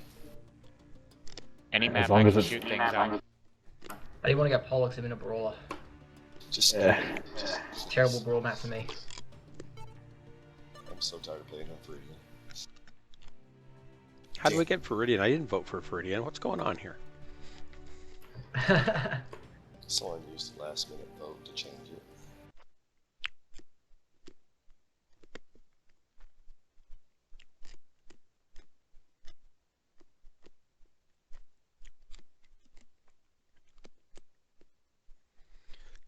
Any
As
map
long
I
as
can
it's-
shoot things on.
I didn't want to get Pollux in a brawler.
Yeah.
Terrible brawl map for me.
I'm so tired of playing on Viridian.
How do we get Viridian? I didn't vote for Viridian. What's going on here?
Someone used the last minute vote to change it.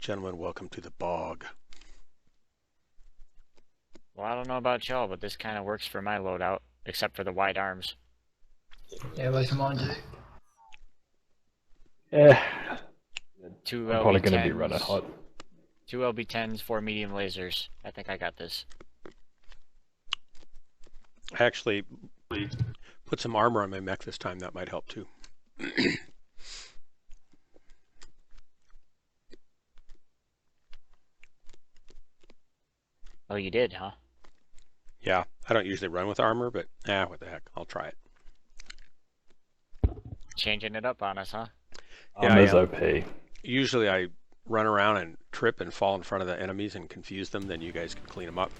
Gentlemen, welcome to the bog.
Well, I don't know about y'all, but this kind of works for my loadout, except for the wide arms.
Yeah, most of mine do.
Yeah.
Two
I'm probably going to be
LB10s,
running hot.
2 LB10s, 4 medium lasers. I think I got this.
I actually put some armor on my mech this time. That might help too.
Oh, you did, huh?
Yeah, I don't usually run with armor, but what the heck, I'll try it.
Changing it up on us, huh?
Yeah,
Armor's
I am.
OP.
Usually I run around and trip and fall in front of the enemies and confuse them, then you guys can clean them up.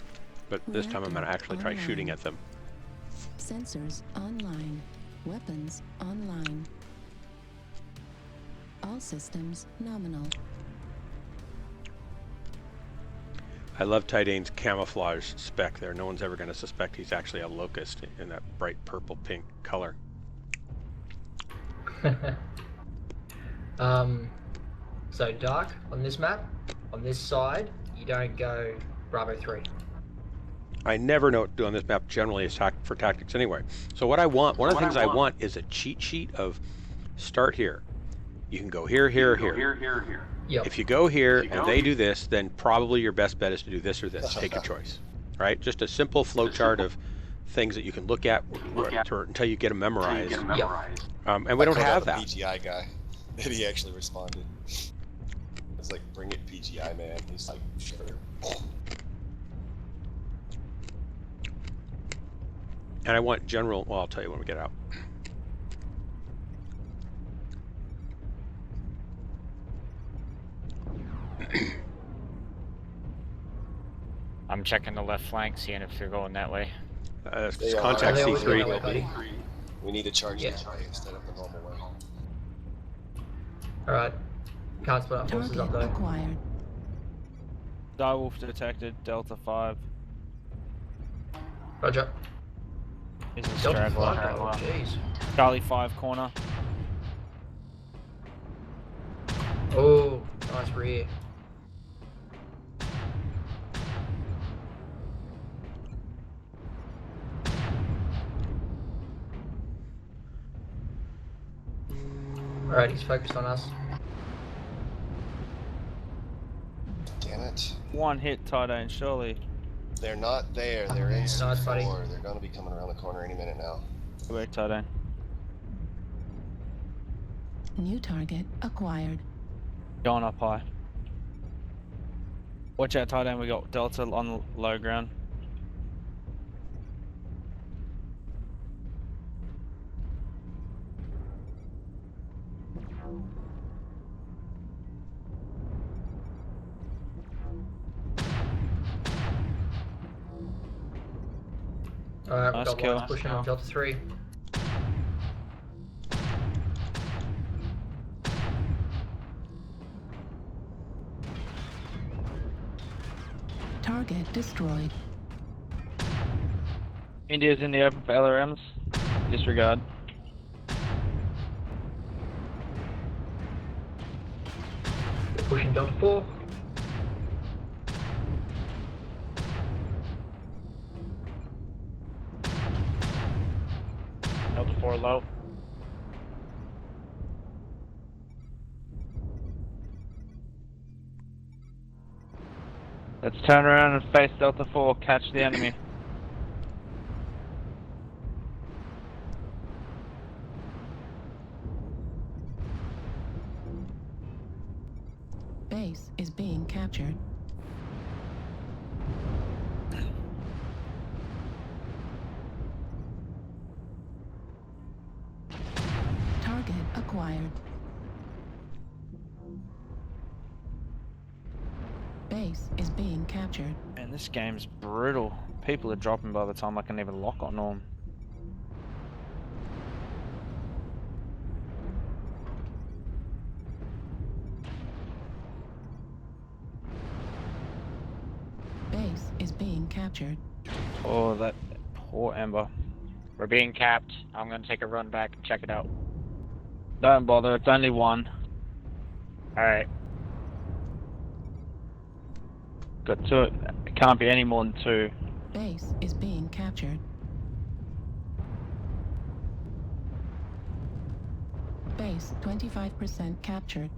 But this time I'm going to actually try shooting at them.
Sensors online. Weapons online. All systems nominal.
I love Tidane's camouflage spec there. No one's ever going to suspect he's actually a locust in that bright purple pink color.
So dark on this map, on this side, you don't go Bravo 3.
I never know what to do on this map generally for tactics anyway. So what I want, one of the things I want is a cheat sheet of start here. You can go here, here, here.
Yep.
If you go here and they do this, then probably your best bet is to do this or this. Take a choice, right? Just a simple flow chart of things that you can look at until you get them memorized.
Yep.
And we don't have that.
PGI guy, and he actually responded. It's like, bring it PGI, man. He's like, sure.
And I want general, well, I'll tell you when we get out.
I'm checking the left flank, seeing if they're going that way.
Contact C3.
We need to charge this way instead of the normal way.
Alright. Can't split up forces up though.
Acquired.
Direwolf detected, Delta 5.
Roger.
Is a
Delta
straggler.
5, oh jeez.
Charlie 5 corner.
Oh, nice rear. Alright, he's focused on us.
Damn it.
One hit, Tidane, surely.
They're not there. They're in
Nice,
C4.
buddy.
They're going to be coming around the corner any minute now.
Good work, Tidane.
New target acquired.
Going up high. Watch out, Tidane, we got Delta on low ground.
Alright, we've
Nice
got
kill.
lines pushing on Delta 3.
Target destroyed.
India's in the open for LRMs. Disregard.
We're pushing Delta 4.
Delta 4 low.
Let's turn around and face Delta 4, catch the enemy.
Base is being captured. Target acquired. Base is being captured.
Man, this game's brutal. People are dropping by the time I can even lock on them.
Base is being captured.
Oh, that poor Ember.
We're being capped. I'm gonna take a run back and check it out.
Don't bother, it's only one.
Alright.
Got two. It can't be any more than two.
Base is being captured. Base 25% captured.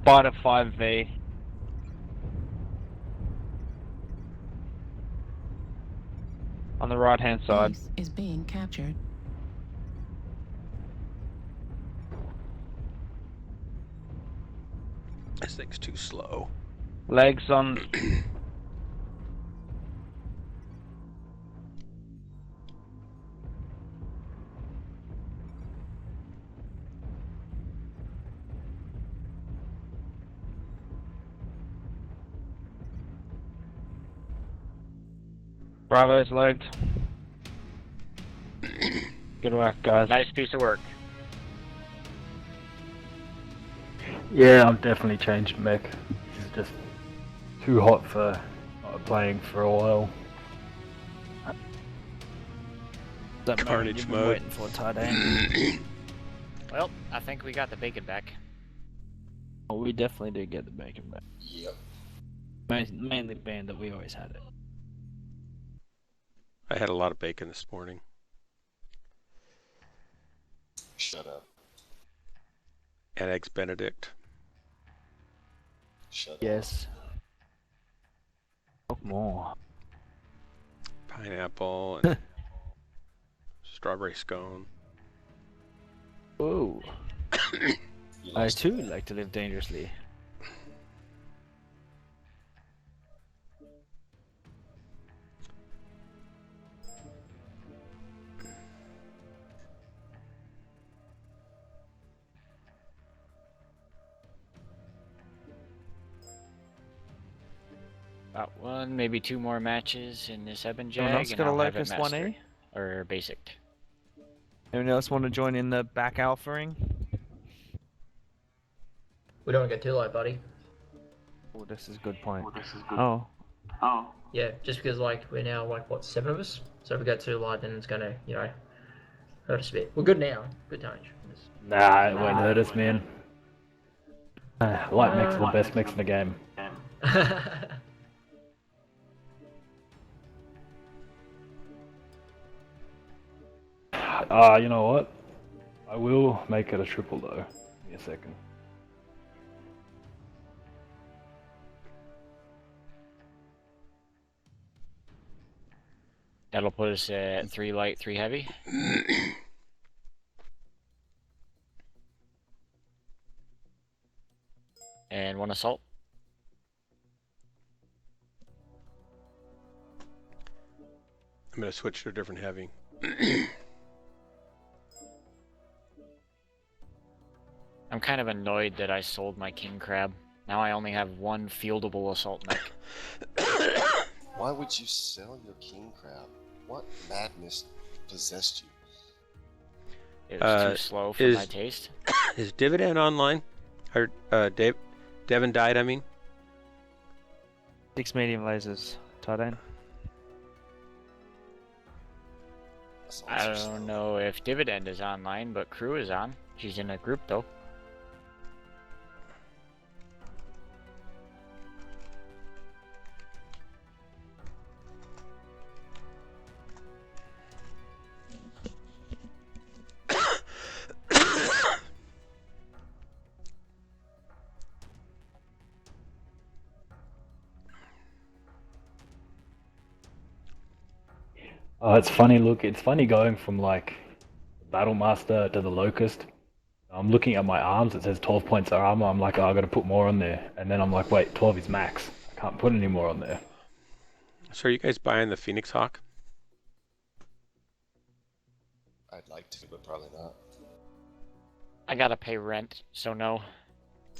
Fighter 5V. On the right hand side.
Base is being captured.
This thing's too slow.
Legs on. Bravo's legged. Good work, guys.
Nice piece of work.
Yeah, I'm definitely changed mech. This is just too hot for not playing for a while.
That
Carnage
you've been
mode.
waiting for today.
Well, I think we got the bacon back.
Oh, we definitely did get the bacon back.
Yep.
Mainly being that we always had it.
I had a lot of bacon this morning.
Shut up.
And eggs Benedict.
Shut up.
Yes. Talk more.
Pineapple and strawberry scone.
Whoa.
You
I
lost
too
that.
like to live dangerously.
About one, maybe two more matches in this Eben
Anyone else
Jag, and
got a
I'll have it
Locust
mastered.
1A?
Or basic.
Anyone else want to join in the back alphaing?
We don't want to go too low, buddy.
Oh, this is a good point. Oh.
Yeah, just because like we're now like what 7 of us, so if we go too low, then it's gonna hurt us a bit. We're good now. Good times.
Nah, it won't hurt us, man. Light mechs are the best mechs in the game. You know what? I will make it a triple though. Give me a second.
That'll put us at 3 light, 3 heavy. And 1 assault.
I'm going to switch to a different heavy.
I'm kind of annoyed that I sold my king crab. Now I only have 1 fieldable assault mech.
Why would you sell your king crab? What madness possessed you?
It was too slow for my taste.
Is Dividend online? Or Devin died, I mean?
6 medium lasers. Titan.
I don't know if Dividend is online, but Crew is on. She's in a group though.
It's funny. Look, it's funny going from like Battle Master to the Locust. I'm looking at my arms. It says 12 points of armor. I'm like, oh, I got to put more on there. And then I'm like, wait, 12 is max. I can't put any more on there.
So are you guys buying the Phoenix Hawk?
I'd like to, but probably not.
I gotta pay rent, so no.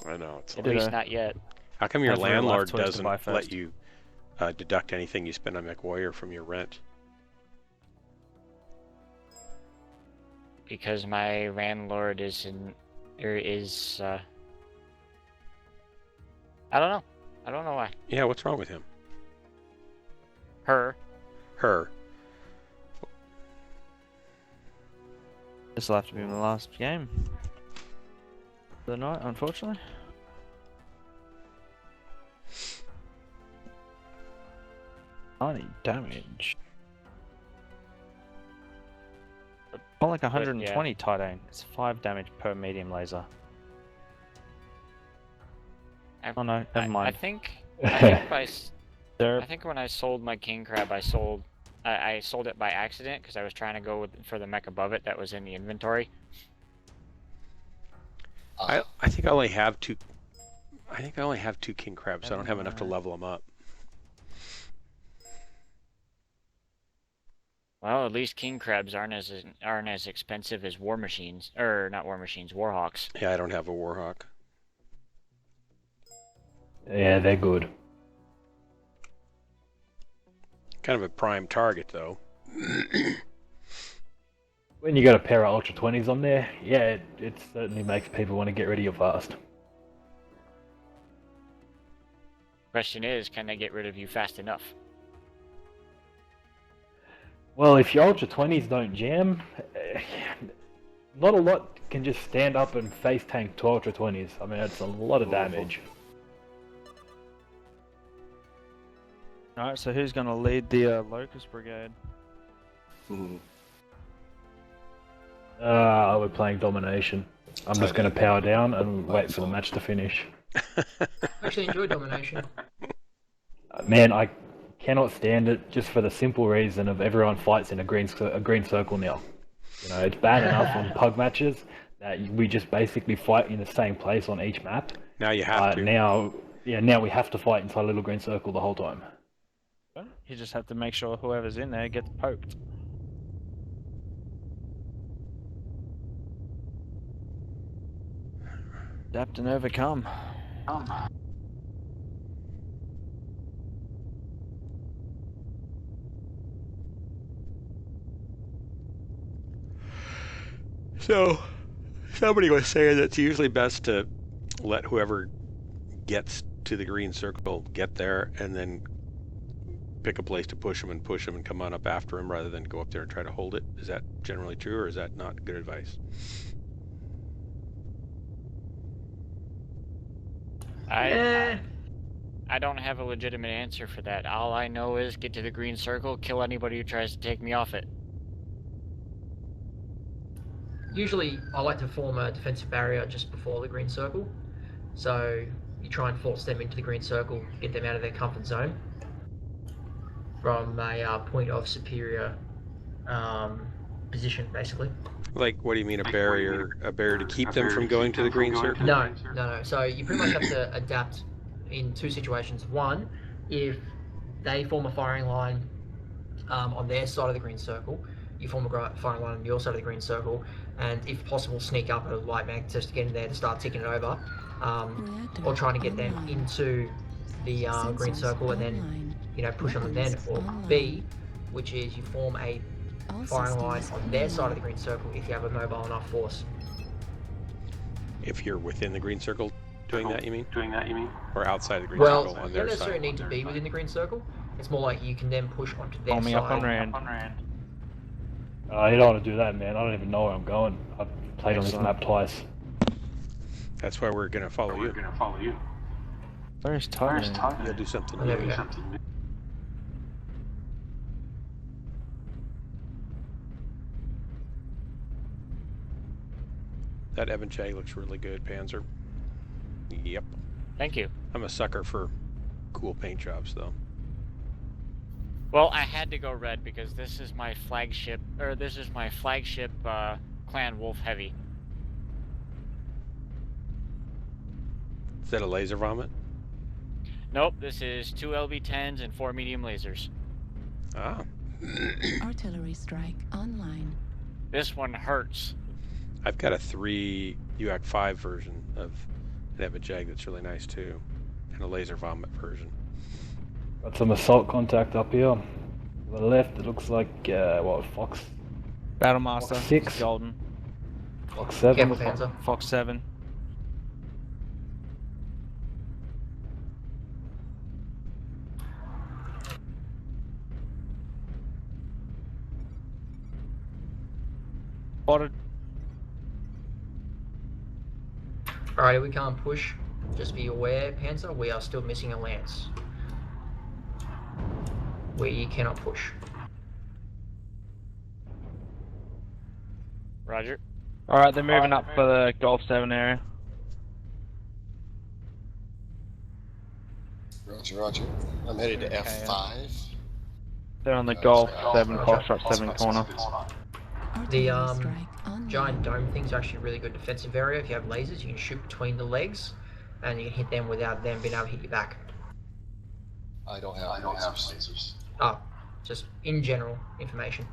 I know it's
At least not yet.
How come your
Have real life
landlord
toys to
doesn't
buy
let
first.
you deduct anything you spend on Mechwarrior from your rent?
Because my landlord is I don't know. I don't know why.
Yeah, what's wrong with him?
Her.
This will have to be my last game of the night, unfortunately. Tiny damage. More like 120 Titan. It's 5 damage per medium laser. Oh no, never mind.
I think when I sold my king crab, I sold it by accident because I was trying to go for the mech above it that was in the inventory.
I think I only have two. I think I only have 2 king crabs. So I don't have enough to level them up.
Well, at least king crabs aren't as expensive as war machines, or not war machines, warhawks.
Yeah, I don't have a warhawk.
Yeah, they're good.
Kind of a prime target, though.
When you got a pair of Ultra 20s on there, yeah, it certainly makes people want to get rid of you fast.
Question is, can they get rid of you fast enough?
Well, if your Ultra 20s don't jam, not a lot can just stand up and face tank 2 Ultra 20s. I mean, that's a lot of damage.
Alright, so who's going to lead the Locust Brigade?
We're playing Domination. I'm just going to power down and wait for the match to finish.
I actually enjoy Domination.
Man, I cannot stand it just for the simple reason of everyone fights in a green circle now. You know, it's bad enough on pug matches that we just basically fight in the same place on each map.
Now you have to.
Now we have to fight inside a little green circle the whole time.
You just have to make sure whoever's in there gets poked. Adapt and overcome.
So, somebody was saying that it's usually best to let whoever gets to the green circle get there and then pick a place to push them and come on up after him rather than go up there and try to hold it. Is that generally true, or is that not good advice?
I don't have a legitimate answer for that. All I know is get to the green circle, kill anybody who tries to take me off it.
Usually, I like to form a defensive barrier just before the green circle. So, you try and force them into the green circle, get them out of their comfort zone. From a point of superior position, basically.
Like, what do you mean, a barrier? A barrier to keep them from going to the green circle?
No. So you pretty much have to adapt in 2 situations. One, if they form a firing line on their side of the green circle, you form a firing line on your side of the green circle, and if possible, sneak up at a light mag test to get in there to start ticking it over, or trying to get them into the green circle and then push on them then. Or B, which is you form a firing line on their side of the green circle if you have a mobile enough force.
If you're within the green circle doing that, you mean? Or outside the green
Well,
circle on
you
their
don't
side?
necessarily need to be within the green circle. It's more like you can then push onto their
Call me
side.
up on Rand.
You don't want to do that, man. I don't even know where I'm going. I've played on this map twice.
That's why we're going to follow you.
Where's Titan?
You'll do something
Oh, there we
new.
go.
That Evanche looks really good, Panzer. Yep.
Thank you.
I'm a sucker for cool paint jobs, though.
Well, I had to go red because this is my flagship, clan Wolf Heavy.
Is that a laser vomit?
Nope, this is 2 LB-10s and 4 medium lasers.
Ah.
Artillery strike online.
This one hurts.
I've got a 3 UAC 5 version of an Eva Jag that's really nice too, and a laser vomit version.
Got some assault contact up here. To the left, it looks like what, Fox?
Battlemaster.
Fox 6.
Golden.
Fox 7.
Careful, Panzer.
Fox 7. Spotted.
Alright, we can't push. Just be aware, Panzer, we are still missing a lance. We cannot push.
Roger.
Alright, they're moving up for the Golf 7 area.
Roger, roger. I'm headed to F5.
They're on the Golf 7, Foxtrot 7 corner.
The giant dome thing's actually a really good defensive area. If you have lasers, you can shoot between the legs, and you can hit them without them being able to hit you back.
I don't have lasers.
Oh, just in general information.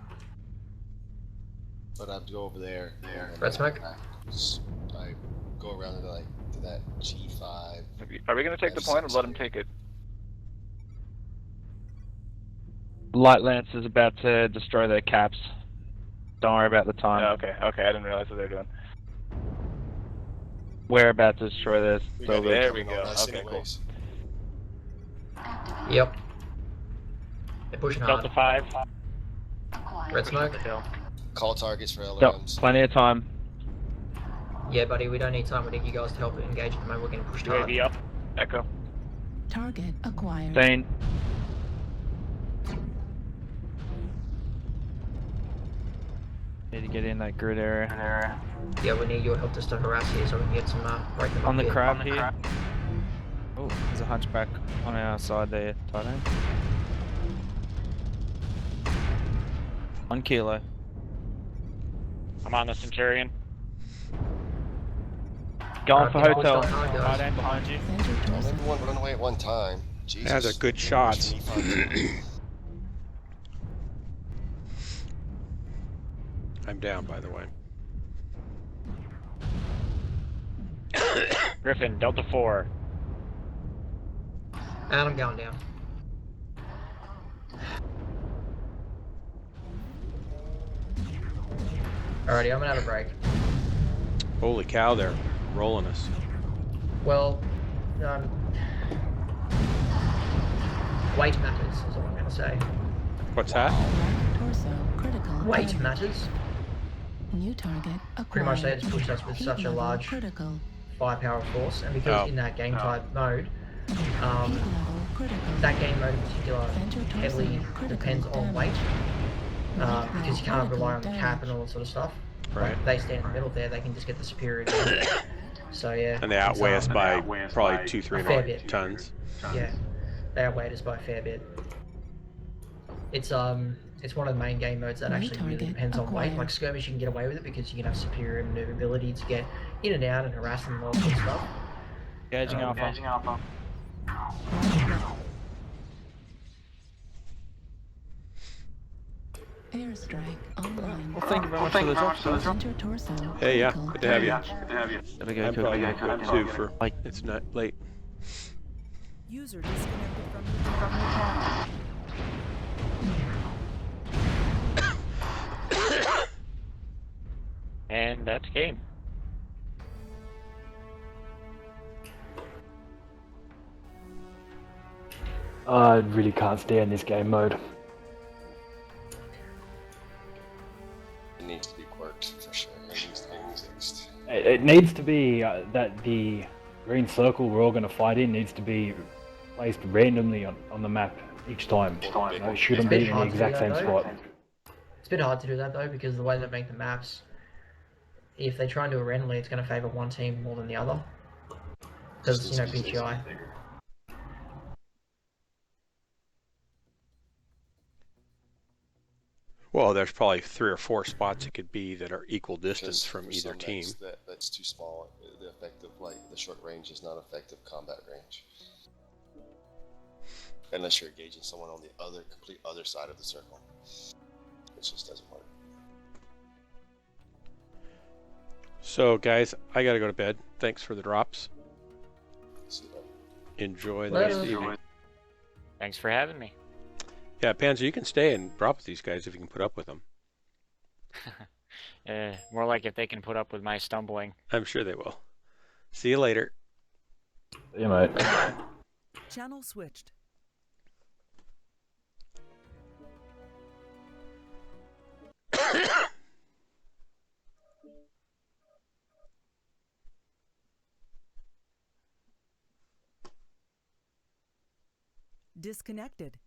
But I'd go over there.
Red smoke?
I go around to that G5.
Are we gonna take the point or let him take it?
Light Lance is about to destroy their caps. Don't worry about the time.
Oh, okay, I didn't realize what they were doing.
We're about to destroy this.
There we go. Okay, cool.
Yep. They're pushing hard.
Delta 5.
Red smoke?
Call targets for
Yep,
LRMs.
plenty of time.
Yeah, buddy, we don't need time. We need you guys to help engage at the moment. We're getting pushed hard.
UAV up.
Echo.
Target acquired.
Seen. Need to get in that grid area.
Yeah, we need your help to start harass here so we can get some break them
On
up
the
here.
crab here.
Oh, there's a hunchback on our side there, Titan. 1 kilo.
I'm on the Centurion.
Going for hotel.
Right end behind you.
Don't everyone run away at one time. Jesus.
Yeah, they're good shots. I'm down, by the way.
Griffin, Delta 4.
And I'm going down. Alrighty, I'm gonna have a break.
Holy cow, they're rolling us.
Well, weight matters, is all I'm gonna say.
What's that?
Torso critical.
Weight
damage.
matters.
New target acquired.
Pretty much they just pushed us with
Heat
such a
level
large
critical.
firepower force, and because in that game type mode,
Heat level critical.
that game mode in particular
Center torso
heavily
critical
depends on
damage.
weight,
Right
because you
now,
can't rely on the
critical
cap and
damage.
all that sort of stuff.
Right.
Like, they stand in the middle there, they can just get the superior advantage. So yeah.
And they outweigh us
it's,
by probably 200-300
fair bit.
tons.
Yeah, they outweighed us by a fair bit. It's one of the main game modes that
New
actually really
target
depends on weight.
acquired.
Like skirmish, you can get away with it because you can have superior maneuverability to get in and out and harass them and all that sort of stuff.
Gauging alpha.
Airstrike online.
Well, thank you very much for the drop.
Center torso.
Hey, yeah,
critical
good to have you.
damage.
Gotta go
I'm
cook.
probably going to too for it's not late.
User disconnected from your channel.
And that's game.
I really can't stand this game mode.
It needs to be quirked for sure. It needs to be fixed.
It needs to be that the green circle we're all going to fight in needs to be placed randomly on the map each time. You know, it shouldn't be in the exact same spot.
It's a bit hard to do that though because the way they make the maps, if they try and do it randomly, it's going to favour one team more than the other. Because, you know, PTI.
Well, there's probably 3 or 4 spots it could be that are equal distance
Because
from
for
either
some
team.
mechs, that's too small. The effective, like the short range, is not effective combat range. Unless you're engaging someone on the complete other side of the circle. It just doesn't work.
So, guys, I gotta go to bed. Thanks for the drops.
See you later.
Enjoy the rest of the evening.
Thanks for having me.
Yeah, Panzer, you can stay and drop with these guys if you can put up with them.
More like if they can put up with my stumbling.
I'm sure they will. See you later.
Yeah, mate.
Channel switched. Disconnected.